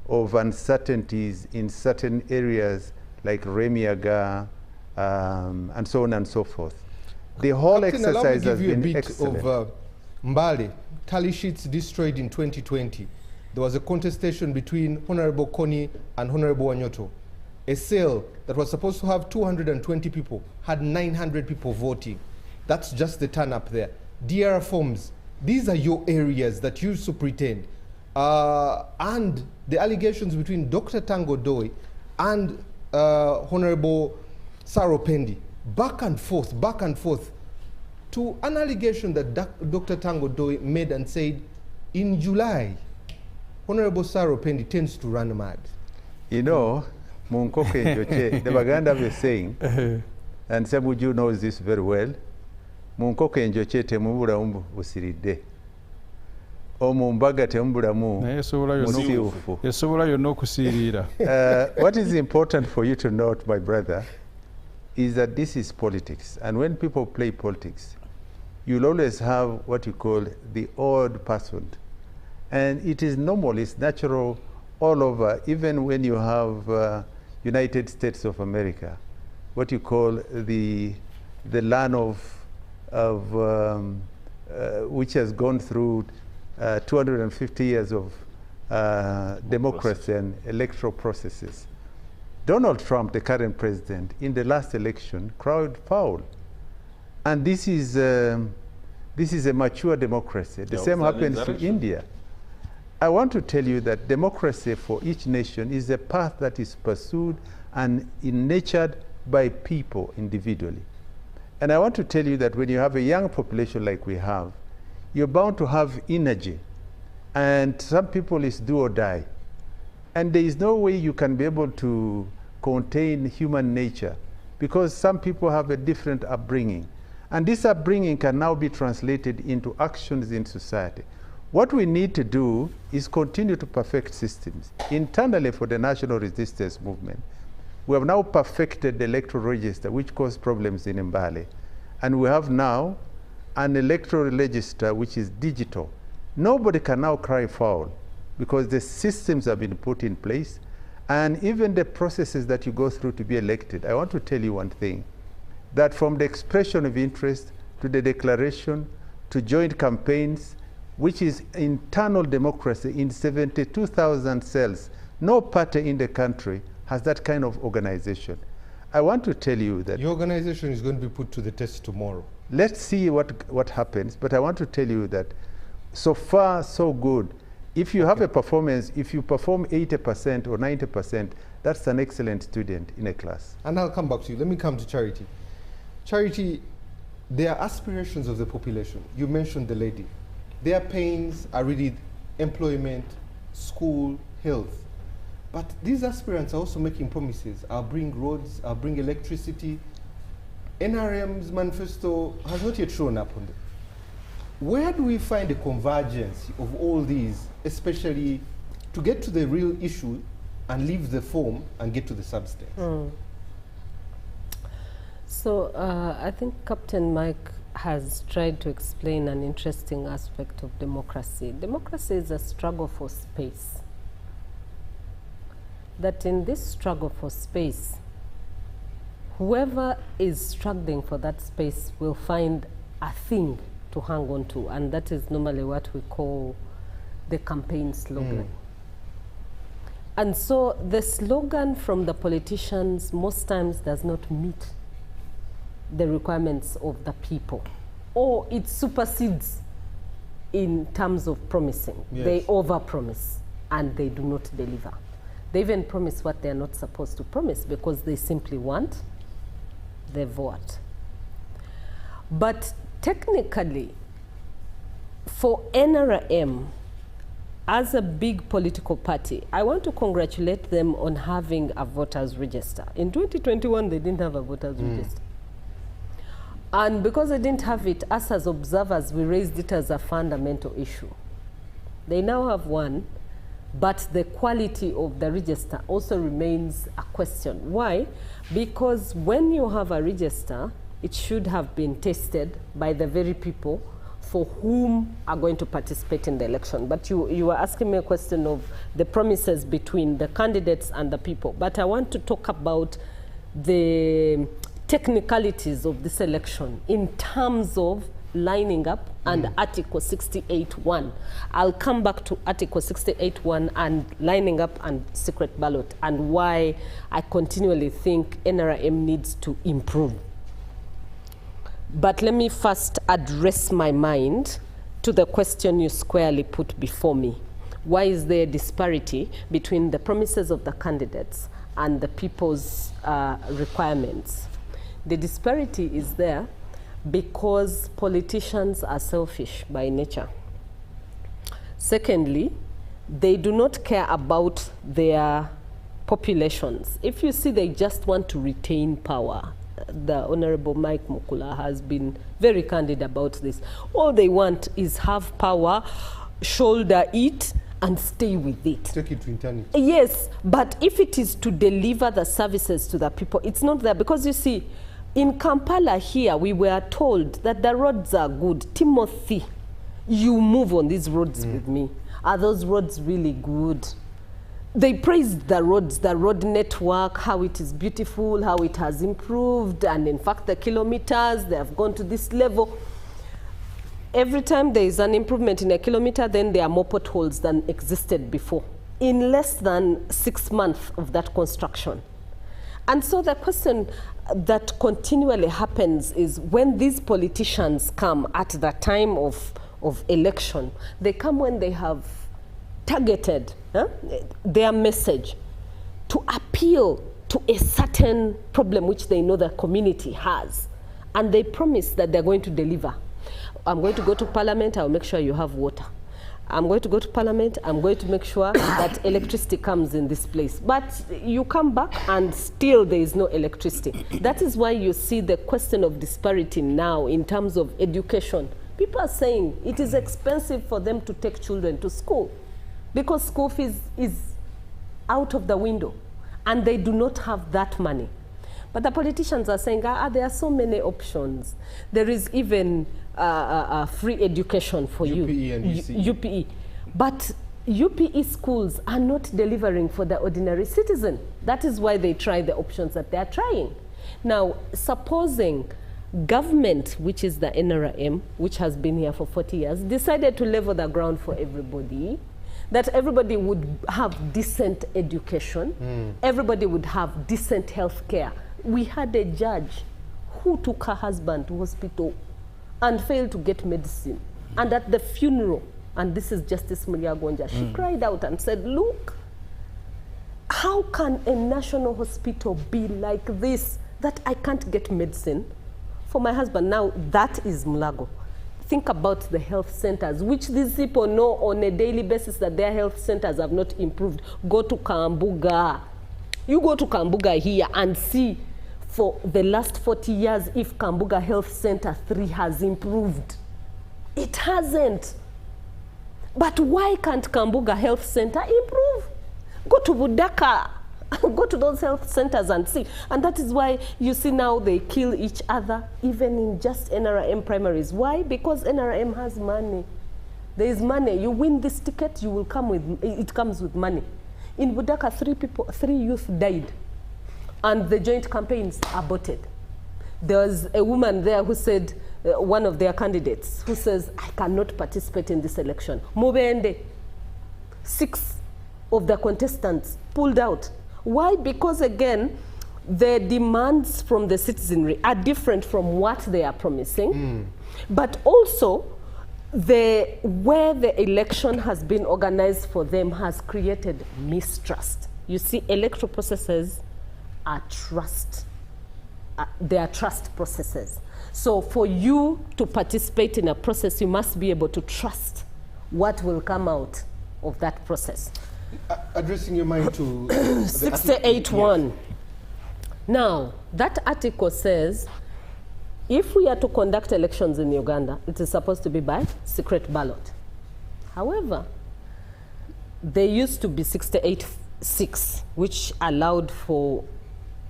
of uncertainties in certain areas like Remiaga and so on and so forth, the whole exercise has been excellent. Of Mbale, tally sheets destroyed in 2020. There was a contestation between Honorable Koni and Honorable Wanyoto. A cell that was supposed to have 220 people had 900 people voting. That's just the turn up there. DR forms, these are your areas that you superintend. And the allegations between Dr. Tango Doi and Honorable Saropendi, back and forth, to an allegation that Dr. Tango Doi made and said, in July, Honorable Saropendi tends to run mad. You know, Munkoke Njoche, the Baganda was saying, and Ssemuju knows this very well, Munkoke Njoche temubura usiride. Omumbaga temubura musiufu. What is important for you to note, my brother, is that this is politics. And when people play politics, you'll always have what you call the odd person. And it is normal, it's natural all over, even when you have United States of America, what you call the land which has gone through 250 years of democracy and electoral processes. Donald Trump, the current president, in the last election, crowd foul. And this is a mature democracy. The same happens to India. I want to tell you that democracy for each nation is a path that is pursued and nurtured by people individually. And I want to tell you that when you have a young population like we have, you're bound to have energy. And some people is do or die. And there is no way you can be able to contain human nature, because some people have a different upbringing. And this upbringing can now be translated into actions in society. What we need to do is continue to perfect systems. Internally for the national resistance movement, we have now perfected the electoral register, which caused problems in Mbale. And we have now an electoral register which is digital. Nobody can now cry foul because the systems have been put in place, and even the processes that you go through to be elected. I want to tell you one thing, that from the expression of interest to the declaration to joint campaigns, which is internal democracy in 72,000 cells, no party in the country has that kind of organization. I want to tell you that your organization is going to be put to the test tomorrow. Let's see what happens, but I want to tell you that so far, so good. If you have a performance, if you perform 80% or 90%, That's an excellent student in a class. And I'll come back to you. Let me come to Charity. Charity, there are aspirations of the population. You mentioned the lady. Their pains are really employment, school, health. But these aspirants are also making promises. I'll bring roads, I'll bring electricity. NRM's manifesto has not yet shown up on them. Where do we find a convergence of all these, especially to get to the real issue and leave the form and get to the substance? So I think Captain Mike has tried to explain an interesting aspect of democracy. Democracy is a struggle for space. That in this struggle for space, whoever is struggling for that space will find a thing to hang on to, and that is normally what we call the campaign slogan. And so the slogan from the politicians most times does not meet the requirements of the people, or it supersedes in terms of promising. Yes. They overpromise and they do not deliver. They even promise what they are not supposed to promise because they simply want the vote. But technically, for NRM, as a big political party, I want to congratulate them on having a voters register. In 2021, they didn't have a voters register. And because they didn't have it, us as observers, we raised it as a fundamental issue. They now have one, but the quality of the register also remains a question. Why? Because when you have a register, it should have been tested by the very people for whom are going to participate in the election. But you were asking me a question of the promises between the candidates and the people. But I want to talk about the technicalities of this election in terms of lining up and Article 68(1). I'll come back to Article 68(1) and lining up and secret ballot, and why I continually think NRM needs to improve. But let me first address my mind to the question you squarely put before me. Why is there a disparity between the promises of the candidates and the people's requirements? The disparity is there because politicians are selfish by nature. Secondly, they do not care about their populations. If you see they just want to retain power, the Honorable Mike Mukula has been very candid about this. All they want is have power, shoulder it, and stay with it. Take it to eternity. Yes, but if it is to deliver the services to the people, it's not there. Because you see, in Kampala here, we were told that the roads are good. Timothy, you move on these roads with me. Are those roads really good? They praised the roads, the road network, how it is beautiful, how it has improved, and in fact the kilometers, they have gone to this level. Every time there is an improvement in a kilometer, then there are more potholes than existed before, in less than 6 months of that construction. And so the question that continually happens is when these politicians come at the time of election, they come when they have targeted their message to appeal to a certain problem which they know the community has. And they promise that they're going to deliver. I'm going to go to Parliament, I'll make sure you have water. I'm going to go to Parliament, I'm going to make sure that electricity comes in this place. But you come back and still there is no electricity. That is why you see the question of disparity now in terms of education. People are saying it is expensive for them to take children to school because school fees is out of the window and they do not have that money. But the politicians are saying, there are so many options. There is even free education for UPE and UPE. But UPE schools are not delivering for the ordinary citizen. That is why they try the options that they are trying. Now, supposing government, which is the NRM, which has been here for 40 years, decided to level the ground for everybody, that everybody would have decent education, everybody would have decent health care. We had a judge who took her husband to hospital and failed to get medicine. And at the funeral, and this is Justice Mulia Gonja, she cried out and said, look, How can a national hospital be like this, that I can't get medicine for my husband? Now, that is Mulago. Think about the health centers, which these people know on a daily basis that their health centers have not improved. Go to Kambuga. You go to Kambuga here and see for the last 40 years if Kambuga Health Center 3 has improved. It hasn't. But why can't Kambuga Health Center improve? Go to Budaka, go to those health centers and see. And that is why you see now they kill each other, even in just Nrm primaries. Why? Because Nrm has money. There is money. You win this ticket, you will come with, it comes with money. In Budaka, 3 youth died, and the joint campaigns aborted. There was a woman there who said, one of their candidates, who says, I cannot participate in this election. Mubende, 6 of the contestants pulled out. Why? Because again, the demands from the citizenry are different from what they are promising, but also where the election has been organized for them has created mistrust. You see, electoral processes are they are trust processes. So for you to participate in a process, you must be able to trust what will come out of that process. Addressing your mind to 68.1. Now, that article says, if we are to conduct elections in Uganda, it is supposed to be by secret ballot. However, there used to be 68.6, which allowed for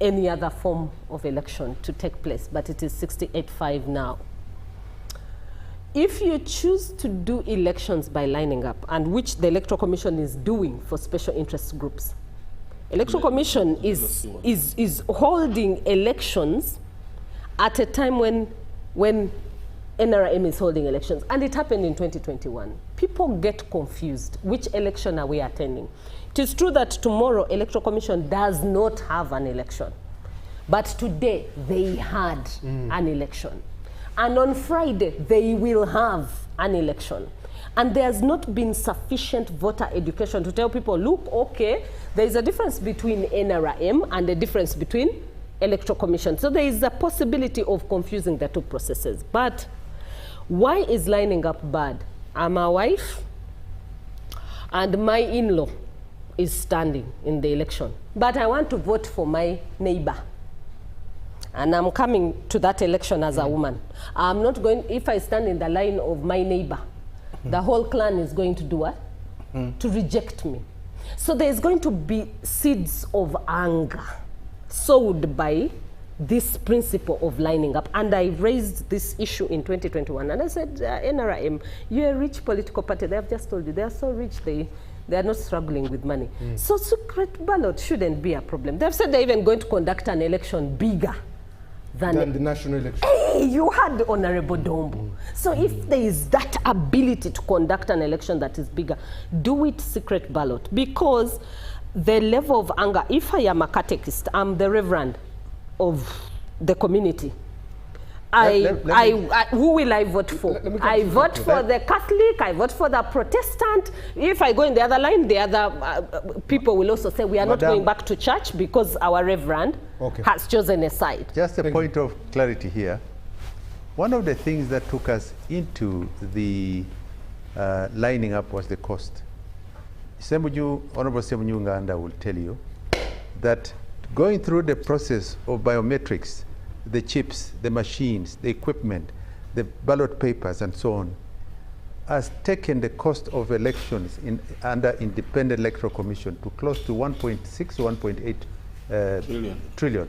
any other form of election to take place, but it is 68.5 now. If you choose to do elections by lining up, and which the Electoral Commission is doing for special interest groups, Electoral Commission is holding elections at a time when NRM is holding elections, and it happened in 2021. People get confused. Which election are we attending? It is true that tomorrow Electoral Commission does not have an election, but today they had an election. And on Friday, they will have an election. And there's not been sufficient voter education to tell people, look, okay, there's a difference between NRM and a difference between Electoral Commission. So there is a possibility of confusing the two processes. But why is lining up bad? I'm a wife, and my in-law is standing in the election. But I want to vote for my neighbor. And I'm coming to that election as a woman. I'm not going, if I stand in the line of my neighbor, the whole clan is going to do what? To reject me. So there's going to be seeds of anger sowed by this principle of lining up. And I raised this issue in 2021. And I said, NRM, you're a rich political party. They have just told you, they are so rich, they are not struggling with money. So secret ballot shouldn't be a problem. They've said they're even going to conduct an election bigger than the national election. Hey, you had Honorable Dombo. So if there is that ability to conduct an election that is bigger, do it secret ballot. Because the level of anger, if I am a catechist, I'm the reverend of the community. Who will I vote for? I vote for the Catholic, I vote for the Protestant. If I go in the other line, the other people will also say we are not going back to church because our reverend has chosen a side. Just a point of clarity here. One of the things that took us into the lining up was the cost. Ssemuju, Honorable Ssemuju Nganda will tell you that going through the process of biometrics, the chips, the machines, the equipment, the ballot papers, and so on, has taken the cost of elections under Independent Electoral Commission to close to 1.6 or 1.8 trillion.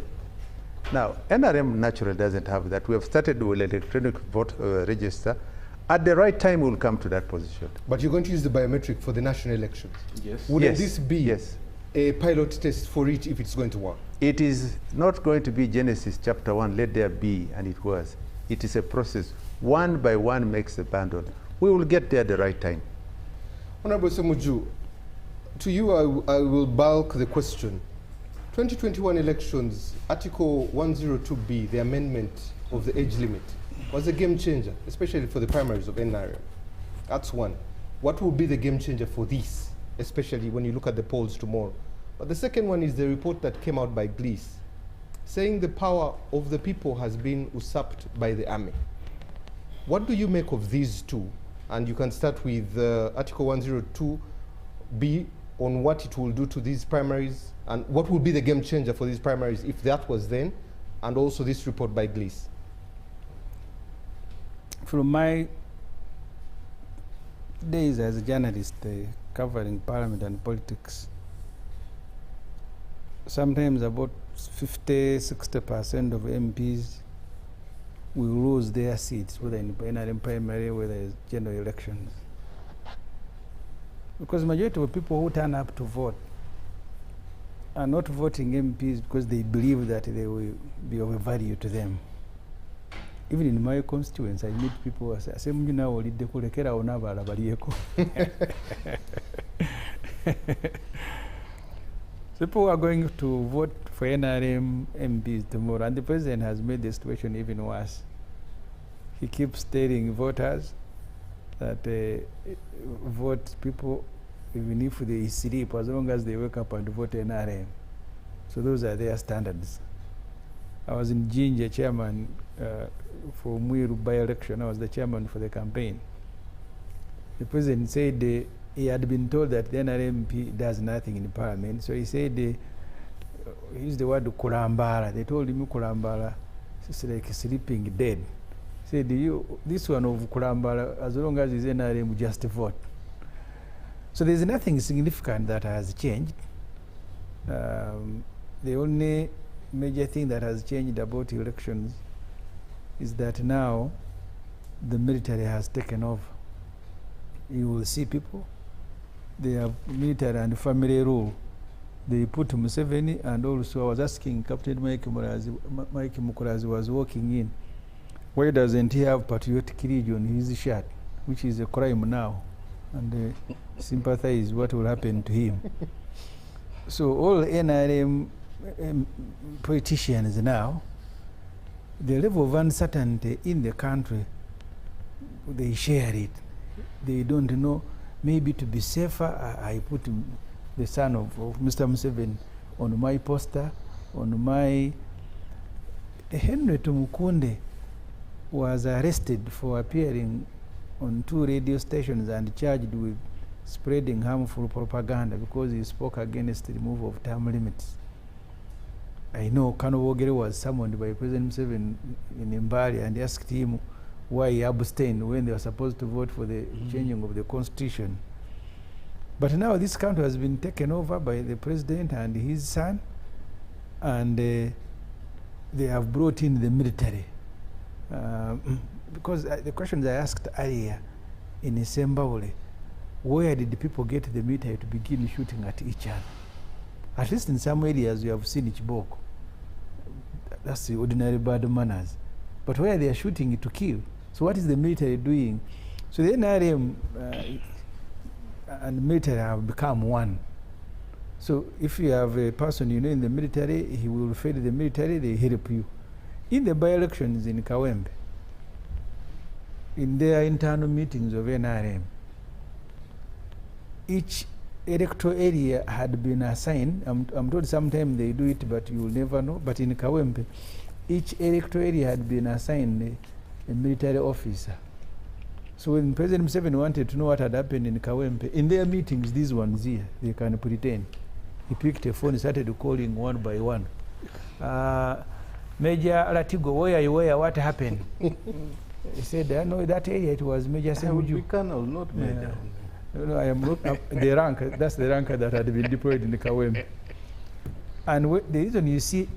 Now, NRM naturally doesn't have that. We have started with electronic vote register. At the right time, we'll come to that position. But you're going to use the biometric for the national elections? Yes. Wouldn't this be a pilot test for it if it's going to work? It is not going to be Genesis chapter 1, let there be, and it was. It is a process. One by one makes a bundle. We will get there at the right time. Honorable Ssemuju, to you I will bulk the question. 2021 elections, Article 102B, the amendment of the age limit, was a game changer, especially for the primaries of NRM. That's one. What will be the game changer for this, especially when you look at the polls tomorrow? But the second one is the report that came out by Gliss, saying the power of the people has been usurped by the army. What do you make of these two? And you can start with Article 102B on what it will do to these primaries and what will be the game changer for these primaries if that was then, and also this report by Gliss. From my days as a journalist covering parliament and politics, sometimes about 50–60% of MPs will lose their seats, whether in Nrm primary, whether it's general elections. Because majority of people who turn up to vote are not voting MPs because they believe that they will be of value to them. Even in my constituency, I meet people who say, Ssemuju na olidde kulekera onabala baliyeko. People who are going to vote for NRM MPs tomorrow, and the president has made the situation even worse. He keeps telling voters that vote people even if they sleep, as long as they wake up and vote NRM. So those are their standards. I was in Jinja, chairman for Mwiru by-election. I was the chairman for the campaign. The president said he had been told that the NRM does nothing in parliament. So he said, he used the word kurambara. They told him kurambara is like sleeping dead. He said, this one of kurambara, as long as it's NRM, just vote. So there's nothing significant that has changed. The only major thing that has changed about elections is that now the military has taken over. You will see people, they have military and family rule. They put Museveni, and also I was asking Captain Mike Mukurazi was walking in, why doesn't he have patriotic ridge on his shirt, which is a crime now, and sympathize what will happen to him. So all NRM politicians now, the level of uncertainty in the country, they share it. They don't know. Maybe to be safer, I put the son of Mr. Museveni on my poster, on my... Henry Tumukunde was arrested for appearing on 2 radio stations and charged with spreading harmful propaganda because he spoke against the removal of term limits. I know Kano Wogere was summoned by President Museveni in Mbali and asked him why he abstained when they were supposed to vote for the changing of the constitution. But now this country has been taken over by the president and his son, and they have brought in the military. Because the questions I asked earlier in Ssemuju, where did the people get the military to begin shooting at each other? At least in some areas you have seen Chiboko. That's the ordinary bad manners. But where they are shooting to kill. So what is the military doing? So the NRM and the military have become one. So if you have a person you know in the military, he will refer to the military, they help you. In the by-elections in Kawembe, in their internal meetings of NRM, each electoral area had been assigned. I'm told sometimes they do it, but you will never know. But in Kawembe, each electoral area had been assigned a military officer. So when President Museveni wanted to know what had happened in Kawempe, in their meetings, these ones here, they can pretend. He picked a phone, started calling one by one. Major Latigo, where you were, what happened? He said, I know that area, it was Major Ssemuju. Colonel, not Major. No, I am not the rank, that's the rank that had been deployed in the Kawempe. And the reason you see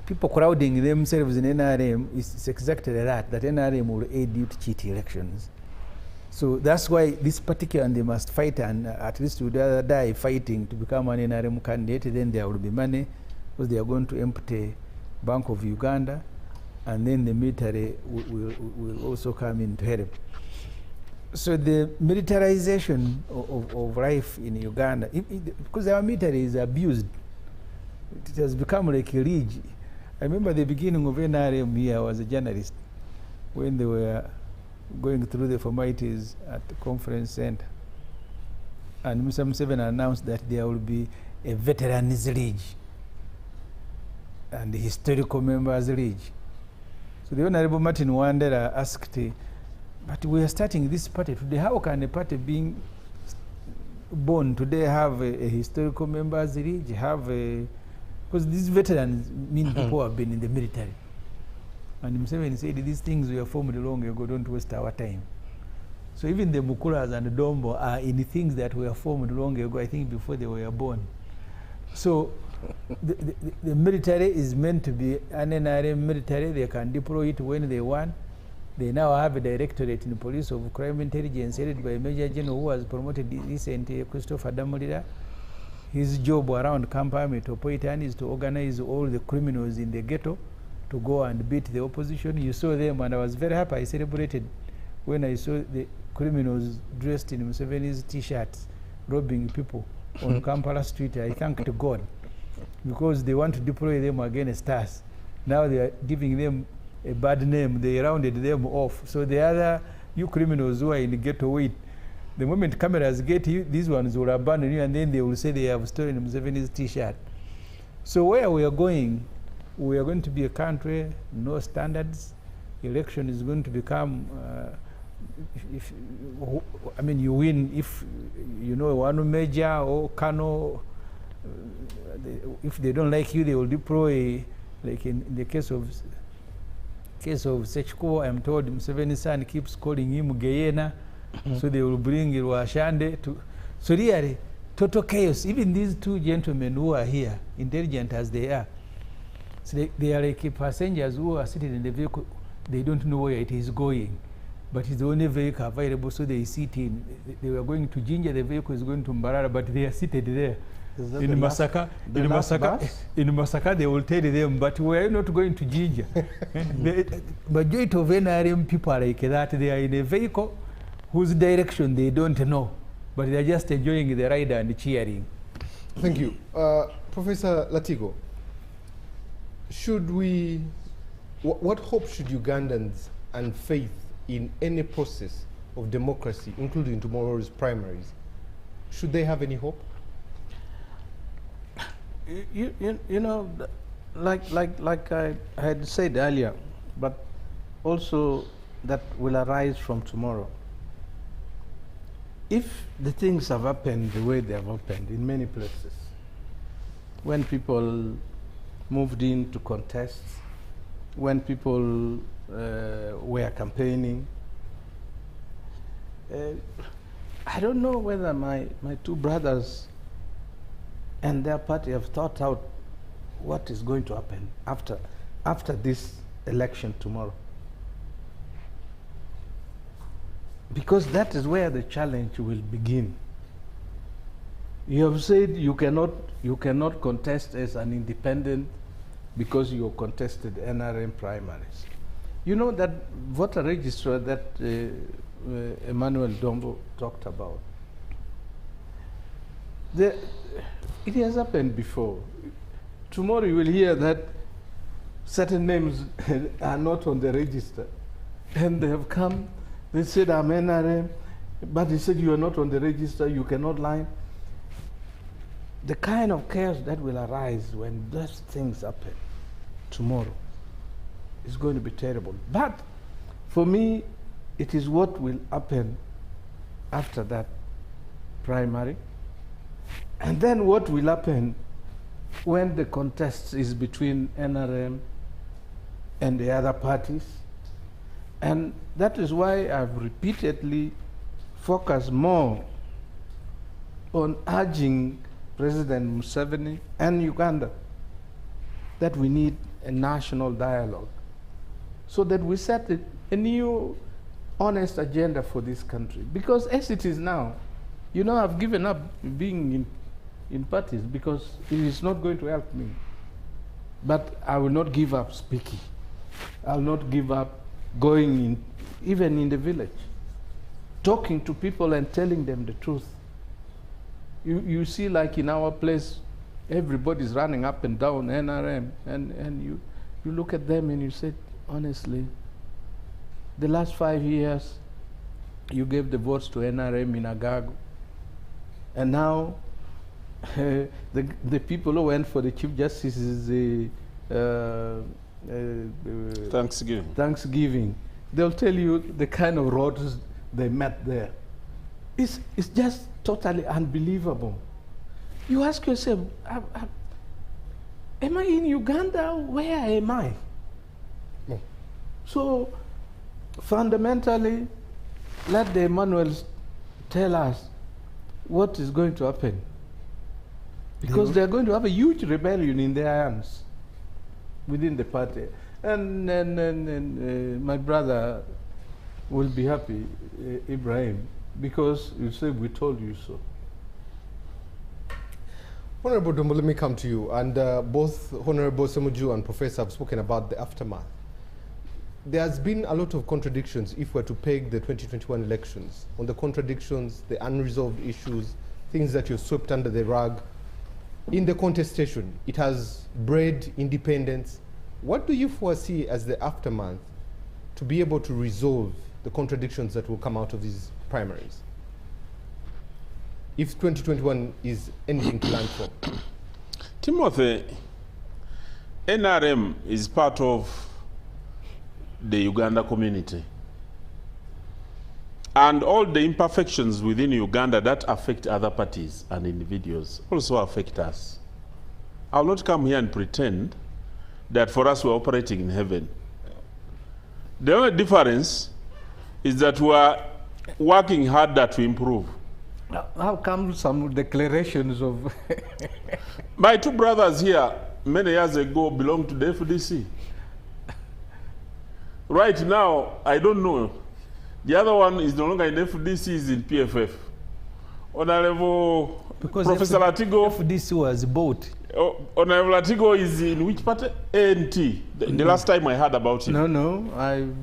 people crowding themselves in NRM is exactly that NRM will aid you to cheat elections. So that's why this particular, and they must fight, and at least would rather die fighting to become an NRM candidate. Then there will be money, because they are going to empty Bank of Uganda, and then the military will also come in to help. So the militarization of life in Uganda, because our military is abused, it has become like a ridge. I remember the beginning of NRM here, I was a journalist, when they were going through the formalities at the conference center. And Mr. Museveni announced that there will be a veterans league and historical members league. So the Honorable Martin Wandera asked, but we are starting this party today. How can a party being born today have a historical members league, have a, because these veterans mean people who have been in the military. And Museveni said, these things were formed long ago, don't waste our time. So even the Mukulas and the Dombo are in the things that were formed long ago, I think before they were born. So the military is meant to be an NRM military. They can deploy it when they want. They now have a directorate in the police of crime intelligence headed by Major General who was promoted recently, Christopher Damulira. His job around Kampala Metropolitan is to organize all the criminals in the ghetto to go and beat the opposition. You saw them, and I was very happy. I celebrated when I saw the criminals dressed in Museveni's T-shirts robbing people on Kampala Street. I thanked God because they want to deploy them against us. Now they are giving them a bad name. They rounded them off. So the other, you criminals who are in the ghetto, wait. The moment cameras get you, these ones will abandon you, and then they will say they have stolen Museveni's T-shirt. So where we are going to be a country, no standards. Election is going to become, you win if you know one major or Kano. If they don't like you, they will deploy, like in the case of Sechko, I'm told Museveni's son keeps calling him Guyena, so they will bring Rwashande to. So really, total chaos. Even these two gentlemen who are here, intelligent as they are, so they are like passengers who are sitting in the vehicle. They don't know where it is going, but it's the only vehicle available, so they sit in. They were going to Jinja, the vehicle is going to Mbarara, but they are seated there. In Masaka, they will tell them, but we are not going to Jinja. The majority of NRM people are like that. They are in a vehicle whose direction they don't know, but they are just enjoying the ride and cheering. Thank you. Professor Latigo, what hope should Ugandans and faith in any process of democracy, including tomorrow's primaries, should they have any hope? You know, like I had said earlier, but also that will arise from tomorrow. If the things have happened the way they have happened in many places, when people moved in to contest, when people were campaigning, I don't know whether my two brothers and their party have thought out what is going to happen after this election tomorrow. Because that is where the challenge will begin. You have said you cannot contest as an independent because you contested NRM primaries. You know that voter register that Emmanuel Dombo talked about, it has happened before. Tomorrow you will hear that certain names are not on the register. And they have come, they said, I'm NRM, but they said you are not on the register, you cannot lie. The kind of chaos that will arise when those things happen tomorrow is going to be terrible. But for me, it is what will happen after that primary. And then what will happen when the contest is between NRM and the other parties. And that is why I've repeatedly focused more on urging President Museveni and Uganda that we need a national dialogue so that we set a new honest agenda for this country. Because as it is now, you know, I've given up being in parties because it is not going to help me. But I will not give up speaking. I'll not give up going in, even in the village, talking to people and telling them the truth. You see, like in our place, everybody's running up and down NRM, and you look at them and you say, honestly, the last 5 years, you gave the votes to NRM in Agago, and now the people who went for the Chief Justice's Thanksgiving, they'll tell you the kind of roads they met there. It's just totally unbelievable. You ask yourself, am I in Uganda? Where am I? No. So fundamentally, let the Emmanuels tell us what is going to happen. Because they're going to have a huge rebellion in their hands within the party. And my brother will be happy, Ibrahim, because you say we told you so. Honorable Dumbo, let me come to you. And both Honorable Ssemuju and Professor have spoken about the aftermath. There has been a lot of contradictions if we're to peg the 2021 elections. On the contradictions, the unresolved issues, things that you swept under the rug. In the contestation, it has bred independence. What do you foresee as the aftermath to be able to resolve the contradictions that will come out of these primaries? If 2021 is anything to learn from. Timothy, NRM is part of the Uganda community. And all the imperfections within Uganda that affect other parties and individuals also affect us. I will not come here and pretend that for us we're operating in heaven. The only difference is that we are working harder to improve. How come some declarations of... My two brothers here many years ago belonged to the FDC. Right now, I don't know. The other one is no longer in FDC, is in PFF. Honorable Professor Latigo. FDC was bought. Honorable Latigo is in which party? ANT. The last time I heard about him. No,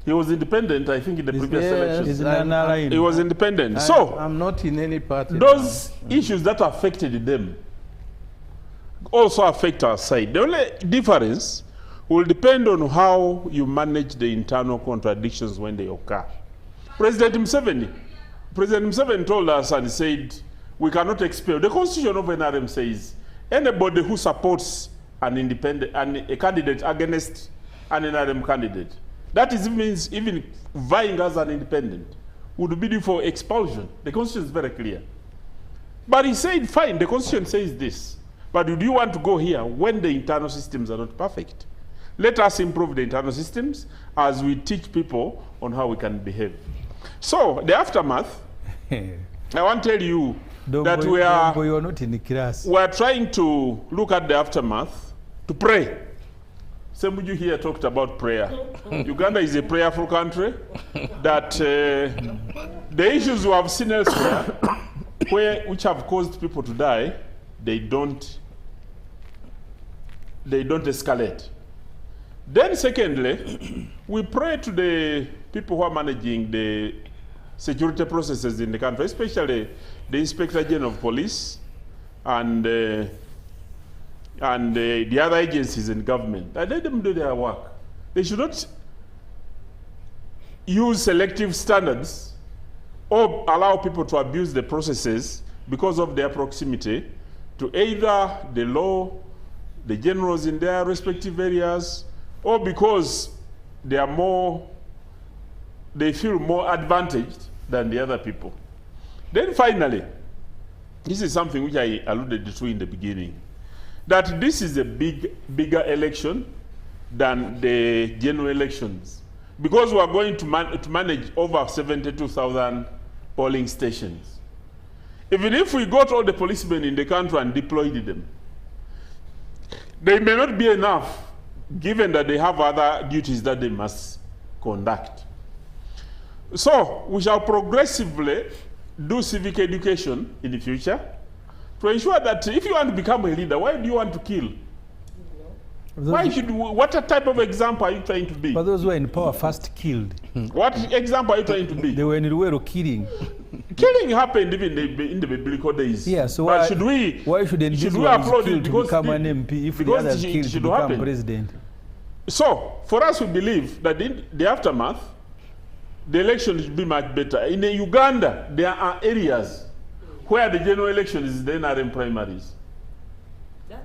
he was independent, I think, in the previous elections. He was independent. So I'm not in any party. Those issues that affected them also affect our side. The only difference will depend on how you manage the internal contradictions when they occur. President Museveni told us and said, we cannot expel. The constitution of NRM says, anybody who supports an independent and a candidate against an NRM candidate, that is means even vying as an independent, would be due for expulsion. The constitution is very clear. But he said, fine, the constitution says this, but do you want to go here when the internal systems are not perfect? Let us improve the internal systems as we teach people on how we can behave. So, the aftermath, I want to tell you that we are trying to look at the aftermath, to pray. Ssemuju here talked about prayer. Uganda is a prayerful country, that the issues we have seen elsewhere, which have caused people to die, they don't escalate. Then secondly, we pray to the people who are managing the security processes in the country, especially the Inspector General of Police and the other agencies in government. I let them do their work. They should not use selective standards or allow people to abuse the processes because of their proximity to either the law, the generals in their respective areas, or because they feel more advantaged than the other people. Then finally, this is something which I alluded to in the beginning, that this is a bigger election than the general elections, because we are going to manage over 72,000 polling stations. Even if we got all the policemen in the country and deployed them, they may not be enough, given that they have other duties that they must conduct. So we shall progressively do civic education in the future to ensure that if you want to become a leader, why do you want to kill? What type of example are you trying to be? But those who are in power first killed. What example are you trying to be? They were in the way of killing. Killing happened even in the biblical days. Yeah, so but why should we applaud it to become an MP if the others killed to become president? So, for us, we believe that in the aftermath, the election should be much better. In Uganda, there are areas where the general election is the Nrm primaries.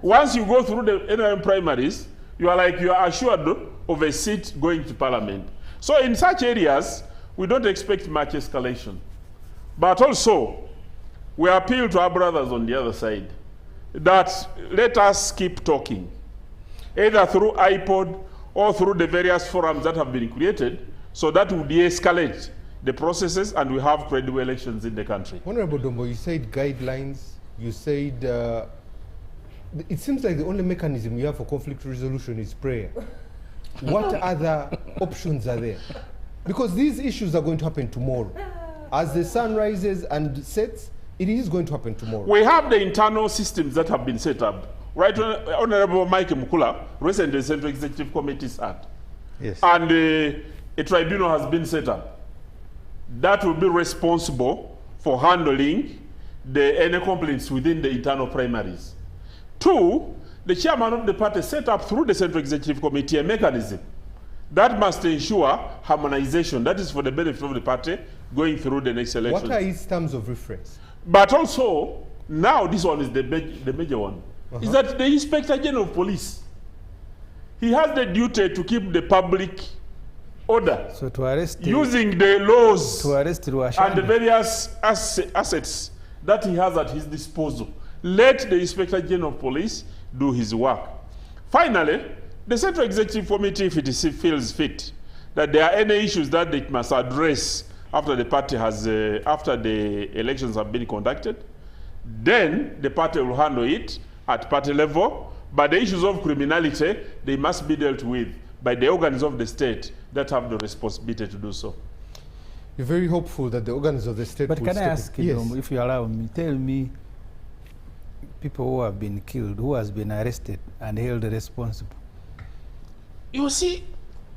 Once you go through the Nrm primaries, you are assured of a seat going to parliament. So in such areas, we don't expect much escalation. But also, we appeal to our brothers on the other side that let us keep talking, either through iPod or through the various forums that have been created, so that we de-escalate the processes and we have credible elections in the country. Honorable Dombo, you said guidelines, you said, it seems like the only mechanism you have for conflict resolution is prayer. What other options are there? Because these issues are going to happen tomorrow. As the sun rises and sets, it is going to happen tomorrow. We have the internal systems that have been set up. Right, Honorable Mike Mukula, recently the Central Executive Committee sat. Yes. And a tribunal has been set up that will be responsible for handling any complaints within the internal primaries. 2, the chairman of the party set up through the Central Executive Committee a mechanism that must ensure harmonization. That is for the benefit of the party going through the next election. What are its terms of reference? But also, now this one is the major one, is that the Inspector General of Police, he has the duty to keep the public order. So to arrest using the laws to arrest and the various assets that he has at his disposal. Let the Inspector General of Police do his work. Finally, the Central Executive Committee, if it feels fit, that there are any issues that it must address after the party has, after the elections have been conducted, then the party will handle it at party level. But the issues of criminality, they must be dealt with by the organs of the state that have the responsibility to do so. You're very hopeful that the organs of the state will step in. But can I ask you, if you allow me, tell me people who have been killed, who has been arrested and held responsible? You see,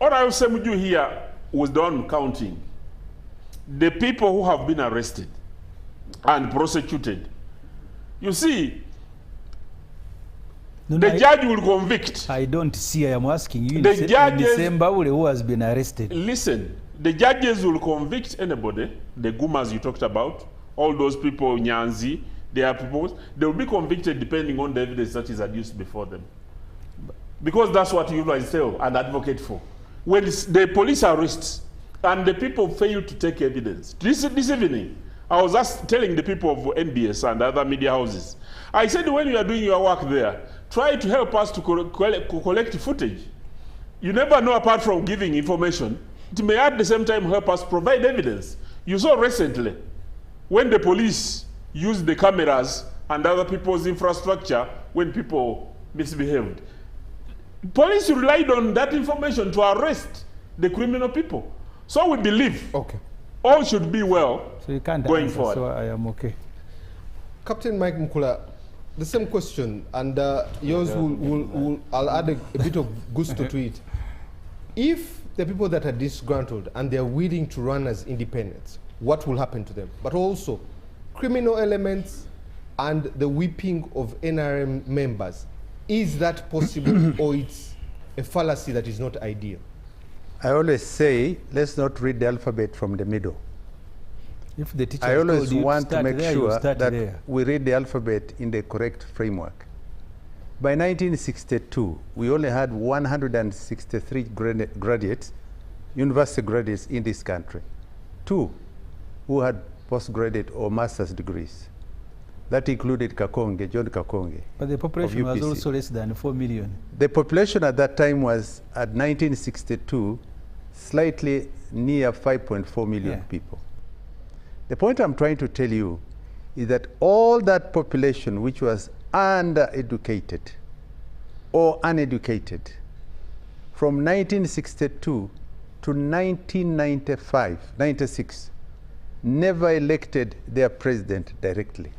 Honorable Ssemuju here was done counting the people who have been arrested and prosecuted. You see, the judge will convict. I don't see. I am asking you. The judges, in Zimbabwe, who has been arrested. Listen, the judges will convict anybody. The Gumas you talked about, all those people, Nyanzi, they are people. They will be convicted depending on the evidence that is adduced before them. Because that's what you guys say and advocate for. When the police arrests and the people fail to take evidence. This evening, I was telling the people of NBS and other media houses, I said, when you are doing your work there, try to help us to collect footage. You never know, apart from giving information, it may at the same time help us provide evidence. You saw recently, when the police used the cameras and other people's infrastructure when people misbehaved. Police relied on that information to arrest the criminal people. So we believe all should be well so you can't going answer, forward. So I am okay. Captain Mike Mukula, the same question, and yours I'll add a bit of gusto to it. If the people that are disgruntled and they're willing to run as independents, what will happen to them? But also, criminal elements and the whipping of NRM members, is that possible or it's a fallacy that is not ideal? I always say, let's not read the alphabet from the middle. If the teacher I always told you want to make there, sure that we read the alphabet in the correct framework. By 1962, we only had 163 graduates, university graduates in this country. 2 who had postgraduate or master's degrees. That included Kakonge, John Kakonge. But the population was also less than 4 million. The population at that time was, at 1962, slightly near 5.4 million people. The point I'm trying to tell you is that all that population which was undereducated or uneducated from 1962 to 1996 never elected their president directly.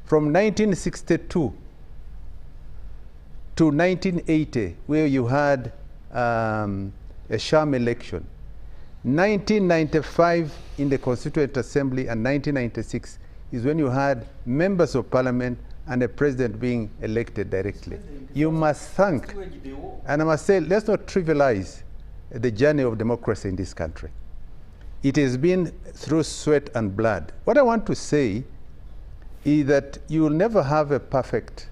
From 1962 to 1980, where you had a sham election, 1995 in the Constituent Assembly and 1996 is when you had members of parliament and a president being elected directly. You must thank, and I must say, let's not trivialize the journey of democracy in this country. It has been through sweat and blood. What I want to say is that you will never have a perfect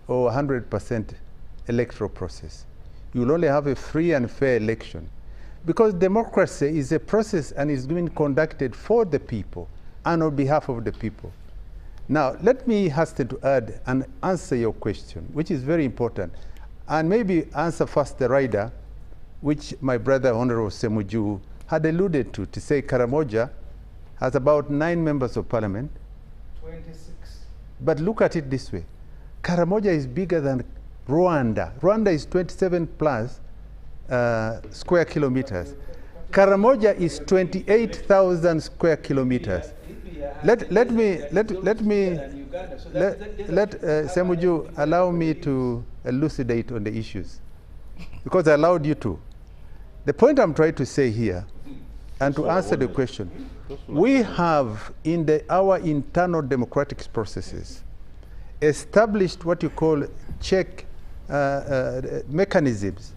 or 100% electoral process. You will only have a free and fair election, because democracy is a process and is being conducted for the people and on behalf of the people. Now, let me hasten to add and answer your question, which is very important, and maybe answer first the rider, which my brother Honorable Ssemuju had alluded to say Karamoja has about 9 members of parliament. 26. But look at it this way. Karamoja is bigger than Rwanda. Rwanda is 27 plus square kilometers. Karamoja is 28,000 square kilometers. Let Ssemuju allow me to elucidate on the issues, because I allowed you to. The point I'm trying to say here, and to answer the question, we have in our internal democratic processes established what you call check mechanisms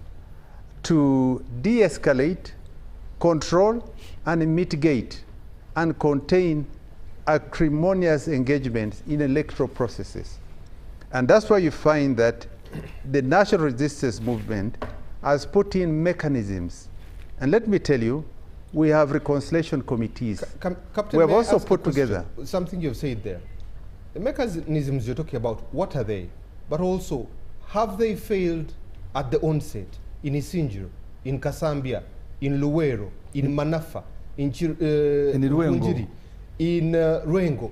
to de-escalate, control, and mitigate and contain acrimonious engagements in electoral processes. And that's why you find that the national resistance movement has put in mechanisms. And let me tell you, we have reconciliation committees. Captain, we have may I also ask a put question? together. Something you've said there. The mechanisms you're talking about, what are they? But also, have they failed at the onset in Isinjiro, in Kasambia, in Luwero, in Manafa, in Punjiri, in Rwengo?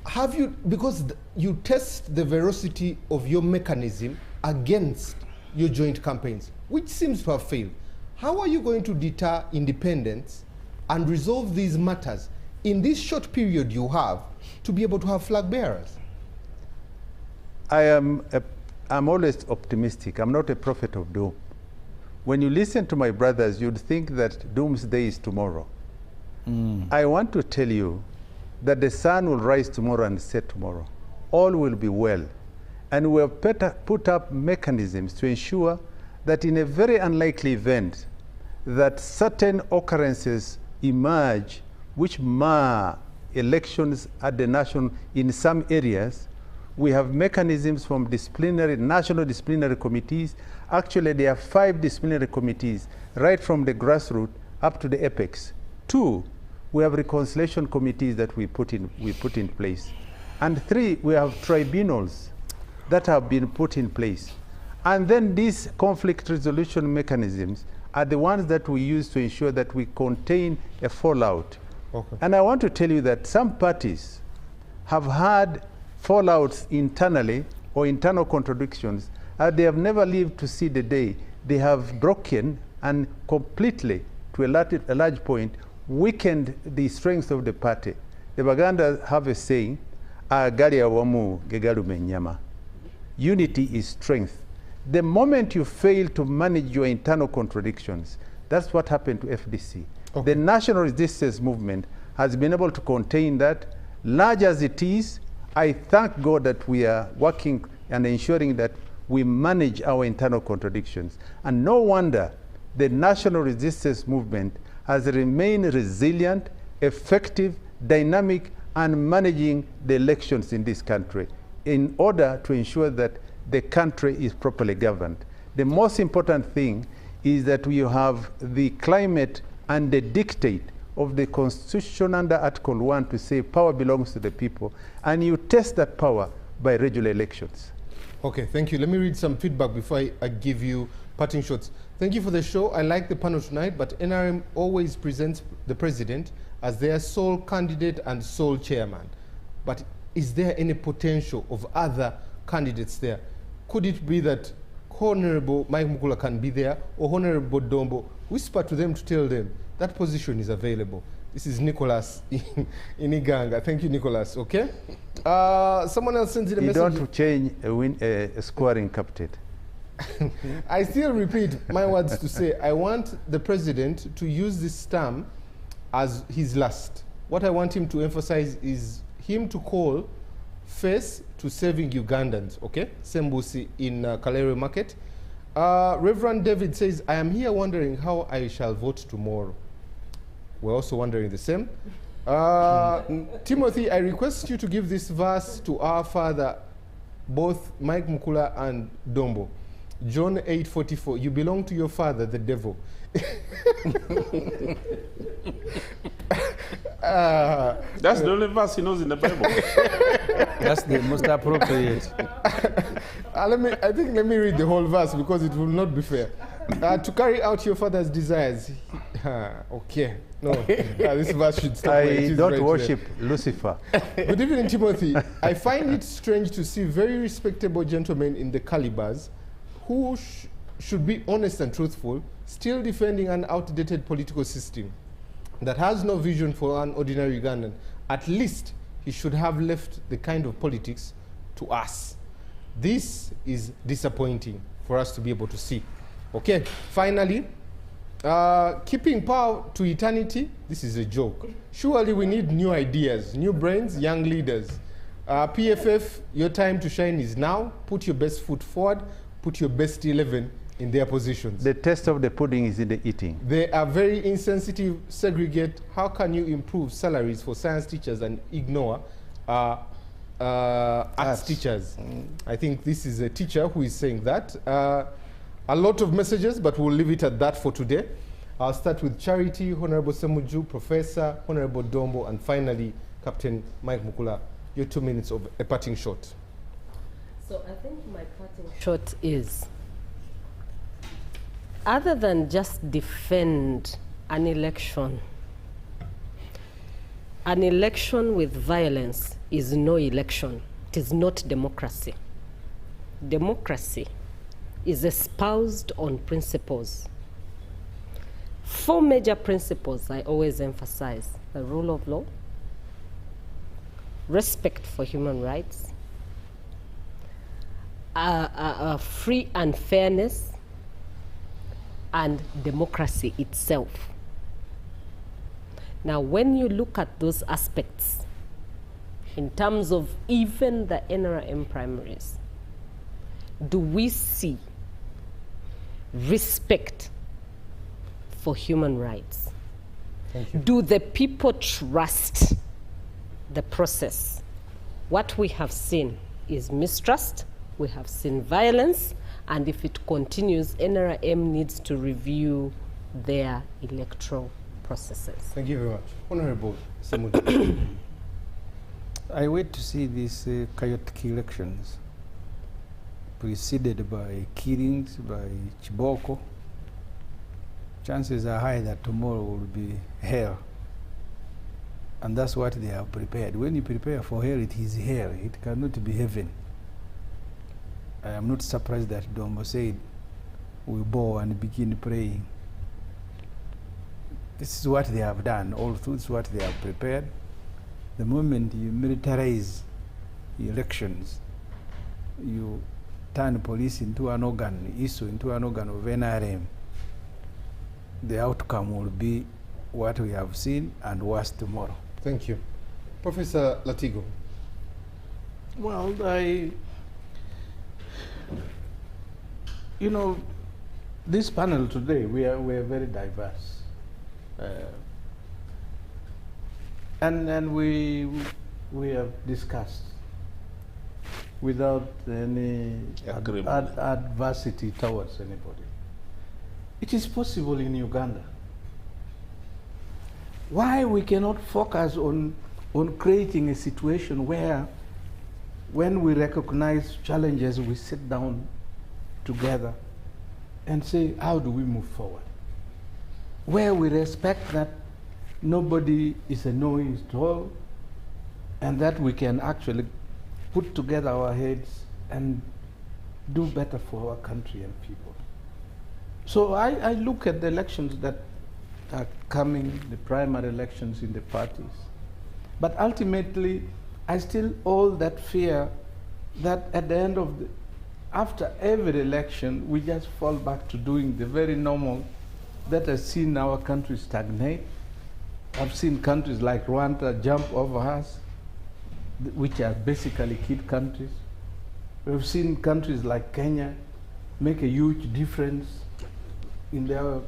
Have you, because you test the veracity of your mechanism against your joint campaigns, which seems to have failed. How are you going to deter independence and resolve these matters in this short period you have to be able to have flag bearers? I'm always optimistic. I'm not a prophet of doom. When you listen to my brothers, you'd think that doomsday is tomorrow. I want to tell you that the sun will rise tomorrow and set tomorrow. All will be well. And we have put up mechanisms to ensure that in a very unlikely event that certain occurrences emerge which mar elections at the national in some areas, we have mechanisms from national disciplinary committees. Actually, there are 5 disciplinary committees, right from the grassroots up to the apex. 2, we have reconciliation committees that we put in place. And 3, we have tribunals that have been put in place. And then these conflict resolution mechanisms are the ones that we use to ensure that we contain a fallout. Okay. And I want to tell you that some parties have had fallouts internally or internal contradictions, and they have never lived to see the day. They have broken and completely, to a large point, weakened the strength of the party. The Baganda have a saying, "Agali awamu gegalume nyama." Unity is strength. The moment you fail to manage your internal contradictions, that's what happened to FDC. Okay. The national resistance movement has been able to contain that. Large as it is, I thank God that we are working and ensuring that we manage our internal contradictions. And no wonder the national resistance movement has remained resilient, effective, dynamic, and managing the elections in this country in order to ensure that the country is properly governed. The most important thing is that we have the climate and the dictate of the Constitution under Article 1 to say power belongs to the people, and you test that power by regular elections. Okay, thank you. Let me read some feedback before I give you parting shots. Thank you for the show. I like the panel tonight, but NRM always presents the president as their sole candidate and sole chairman. But is there any potential of other candidates there? Could it be that Honorable Mike Mukula can be there, or Honorable Dombo? Whisper to them to tell them that position is available. This is Nicholas in Iganga. Thank you, Nicholas. Okay? Someone else sends in a message. You don't change a scoring captain. I still repeat my words to say, I want the president to use this term as his last. What I want him to emphasize is him to call face to saving Ugandans, okay? Sembusi in Kalebbo Market. Reverend David says, I am here wondering how I shall vote tomorrow. We're also wondering the same. Timothy, I request you to give this verse to our father, both Mike Mukula and Dombo. John 8:44. You belong to your father, the devil. That's the only verse he knows in the Bible. That's the most appropriate. Let me read the whole verse because it will not be fair. To carry out your father's desires. Okay. No, this verse should stop. I don't worship Lucifer. Good evening, Timothy. I find it strange to see very respectable gentlemen in the calibers who should be honest and truthful, still defending an outdated political system that has no vision for an ordinary Ugandan. At least he should have left the kind of politics to us. This is disappointing for us to be able to see. Okay, finally, keeping power to eternity, this is a joke. Surely we need new ideas, new brains, young leaders. PFF, your time to shine is now. Put your best foot forward, put your best 11 in their positions. The taste of the pudding is in the eating. They are very insensitive, segregate. How can you improve salaries for science teachers and ignore arts teachers? I think this is a teacher who is saying that. A lot of messages, but we'll leave it at that for today. I'll start with Charity, Honorable Ssemuju, Professor, Honorable Dombo, and finally, Captain Mike Mukula. Your 2 minutes of a parting shot. So I think my parting shot is, other than just defend an election with violence is no election. It is not democracy. Democracy is espoused on principles. 4 major principles I always emphasize: the rule of law, respect for human rights, free and fairness, and democracy itself. Now, when you look at those aspects, in terms of even the Nrm primaries, do we see respect for human rights? Thank you. Do the people trust the process? What we have seen is mistrust, we have seen violence, and if it continues, NRM needs to review their electoral processes. Thank you very much. Honorable Ssemuju. I wait to see these chaotic elections preceded by killings, by Chiboko. Chances are high that tomorrow will be hell. And that's what they have prepared. When you prepare for hell, it is hell. It cannot be heaven. I am not surprised that Dombo said, we bow and begin praying. This is what they have done. All through, this is what they have prepared. The moment you militarize elections, you turn police into an organ, ISO into an organ of NRM, the outcome will be what we have seen and worse tomorrow. Thank you. Professor Latigo. Well, you know, this panel today, we are very diverse. And we have discussed without any adversity towards anybody. It is possible in Uganda. Why we cannot focus on creating a situation where, when we recognize challenges, we sit down together and say, how do we move forward? Where we respect that nobody is a know-it-all, and that we can actually put together our heads and do better for our country and people. So I look at the elections that are coming, the primary elections in the parties. But ultimately, I still hold that fear that at the end of after every election, we just fall back to doing the very normal that has seen our country stagnate. I've seen countries like Rwanda jump over us, which are basically kid countries. We've seen countries like Kenya make a huge difference in their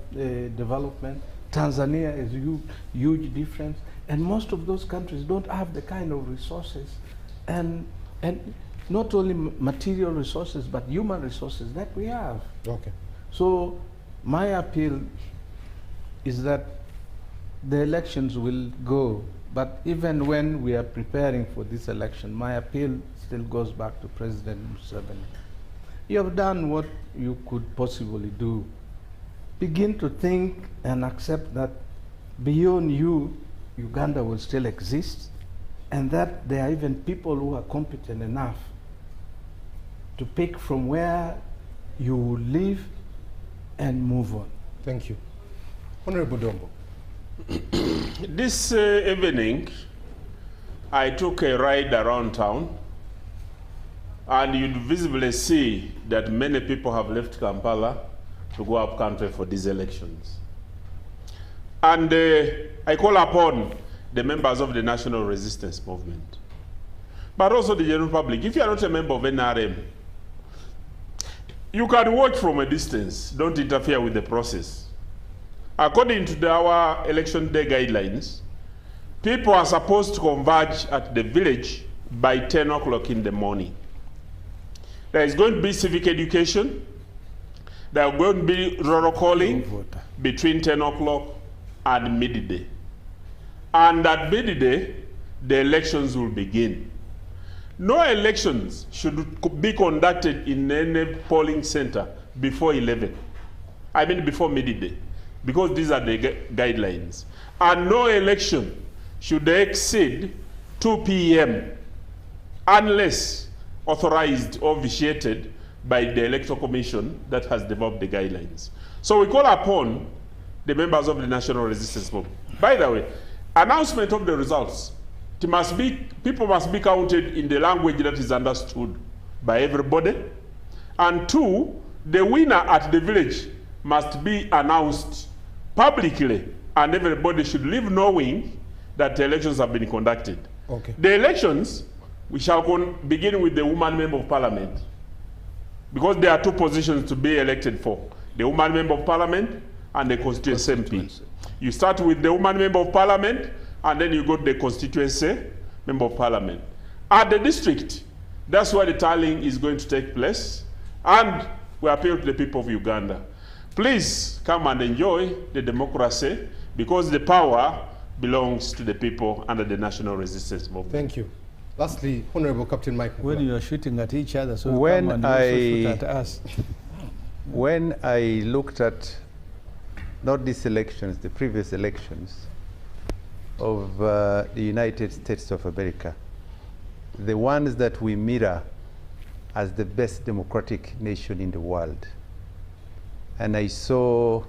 development. Tanzania is a huge difference. And most of those countries don't have the kind of resources and not only material resources, but human resources that we have. Okay. So my appeal is that the elections will go, but even when we are preparing for this election, my appeal still goes back to President Museveni. You have done what you could possibly do. Begin to think and accept that beyond you, Uganda will still exist, and that there are even people who are competent enough to pick from where you will live and move on. Thank you. Honorable Dombo. This evening, I took a ride around town, and you'd visibly see that many people have left Kampala to go up country for these elections. And I call upon the members of the National Resistance Movement, but also the general public. If you are not a member of NRM, you can watch from a distance. Don't interfere with the process. According to our election day guidelines, people are supposed to converge at the village by 10 o'clock in the morning. There is going to be civic education. There are going to be rural calling between 10 o'clock and midday. And at midday, the elections will begin. No elections should be conducted in any polling center before 11. I mean before midday, because these are the guidelines. And no election should exceed 2 p.m. unless authorized or vitiated by the Electoral Commission that has developed the guidelines. So we call upon the members of the National Resistance Movement. By the way, announcement of the results, people must be counted in the language that is understood by everybody. And two, the winner at the village must be announced publicly, and everybody should live knowing that the elections have been conducted. Okay. The elections, we shall begin with the woman member of parliament, because there are two positions to be elected for: the woman member of parliament and the constituency MP. You start with the woman member of parliament, and then you go to the constituency member of parliament. At the district, that's where the tallying is going to take place, and we appeal to the people of Uganda. Please come and enjoy the democracy, because the power belongs to the people under the National Resistance Movement. Thank you. Lastly, Honorable Captain Mike. When you are shooting at each other, so When come and also shoot at us. When I looked at not these elections, the previous elections of the United States of America, the ones that we mirror as the best democratic nation in the world, and I saw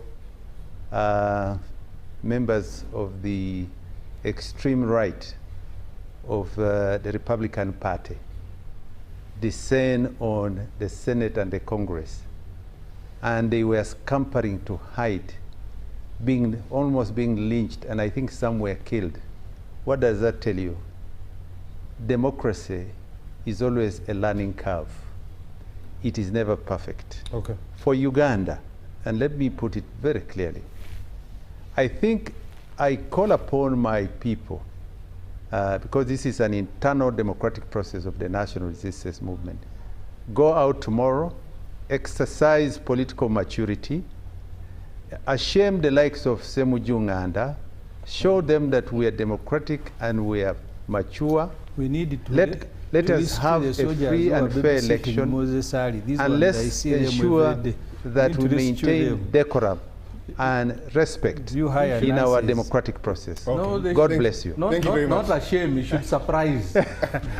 members of the extreme right of the Republican Party descend on the Senate and the Congress, and they were scampering to hide, almost being lynched, and I think some were killed. What does that tell you? Democracy is always a learning curve. It is never perfect. Okay. For Uganda, and let me put it very clearly, I think I call upon my people, because this is an internal democratic process of the National Resistance Movement. Go out tomorrow, exercise political maturity, shame the likes of Ssemuju Nganda, show them that we are democratic and we are mature. We need to let us have a free and fair election, and let's ensure that we maintain decorum and respect in our democratic process. Okay. God bless you. Thank you very much. Not a shame, you should surprise.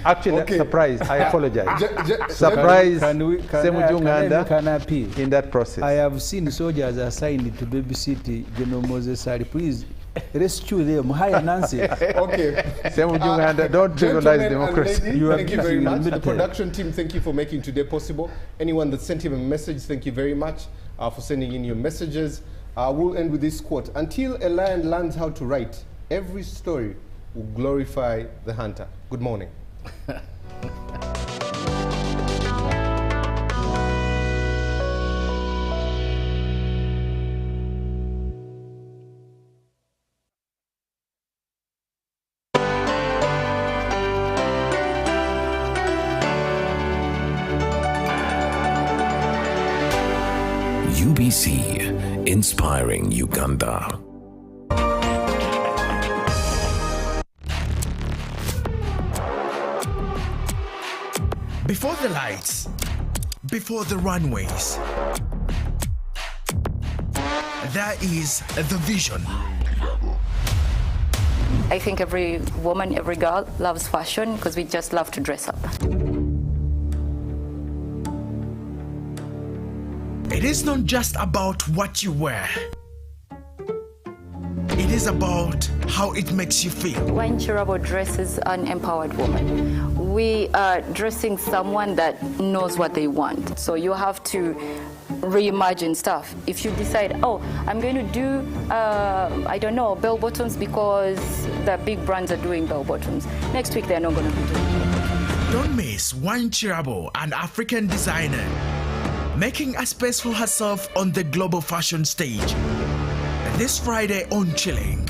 Actually, surprise, I apologize. Surprise Ssemuju Nganda in that process. I have seen soldiers assigned to babysit General Moses Sari. Please rescue them. Hire Nancy. Okay. Ssemuju Nganda, don't trivialize democracy. Thank you very much. The production team, thank you for making today possible. Anyone that sent him a message, thank you very much for sending in your messages. We'll end with this quote: until a lion learns how to write, every story will glorify the hunter. Good morning. BBC, inspiring Uganda. Before the lights, before the runways, there is the vision. I think every woman, every girl loves fashion because we just love to dress up. It is not just about what you wear. It is about how it makes you feel. Wanchirabo dresses an empowered woman. We are dressing someone that knows what they want. So you have to reimagine stuff. If you decide, oh, I'm going to do, I don't know, bell bottoms because the big brands are doing bell bottoms. Next week, they're not going to be doing it. Don't miss Wanchirabo, an African designer, making a space for herself on the global fashion stage. This Friday on Chilling.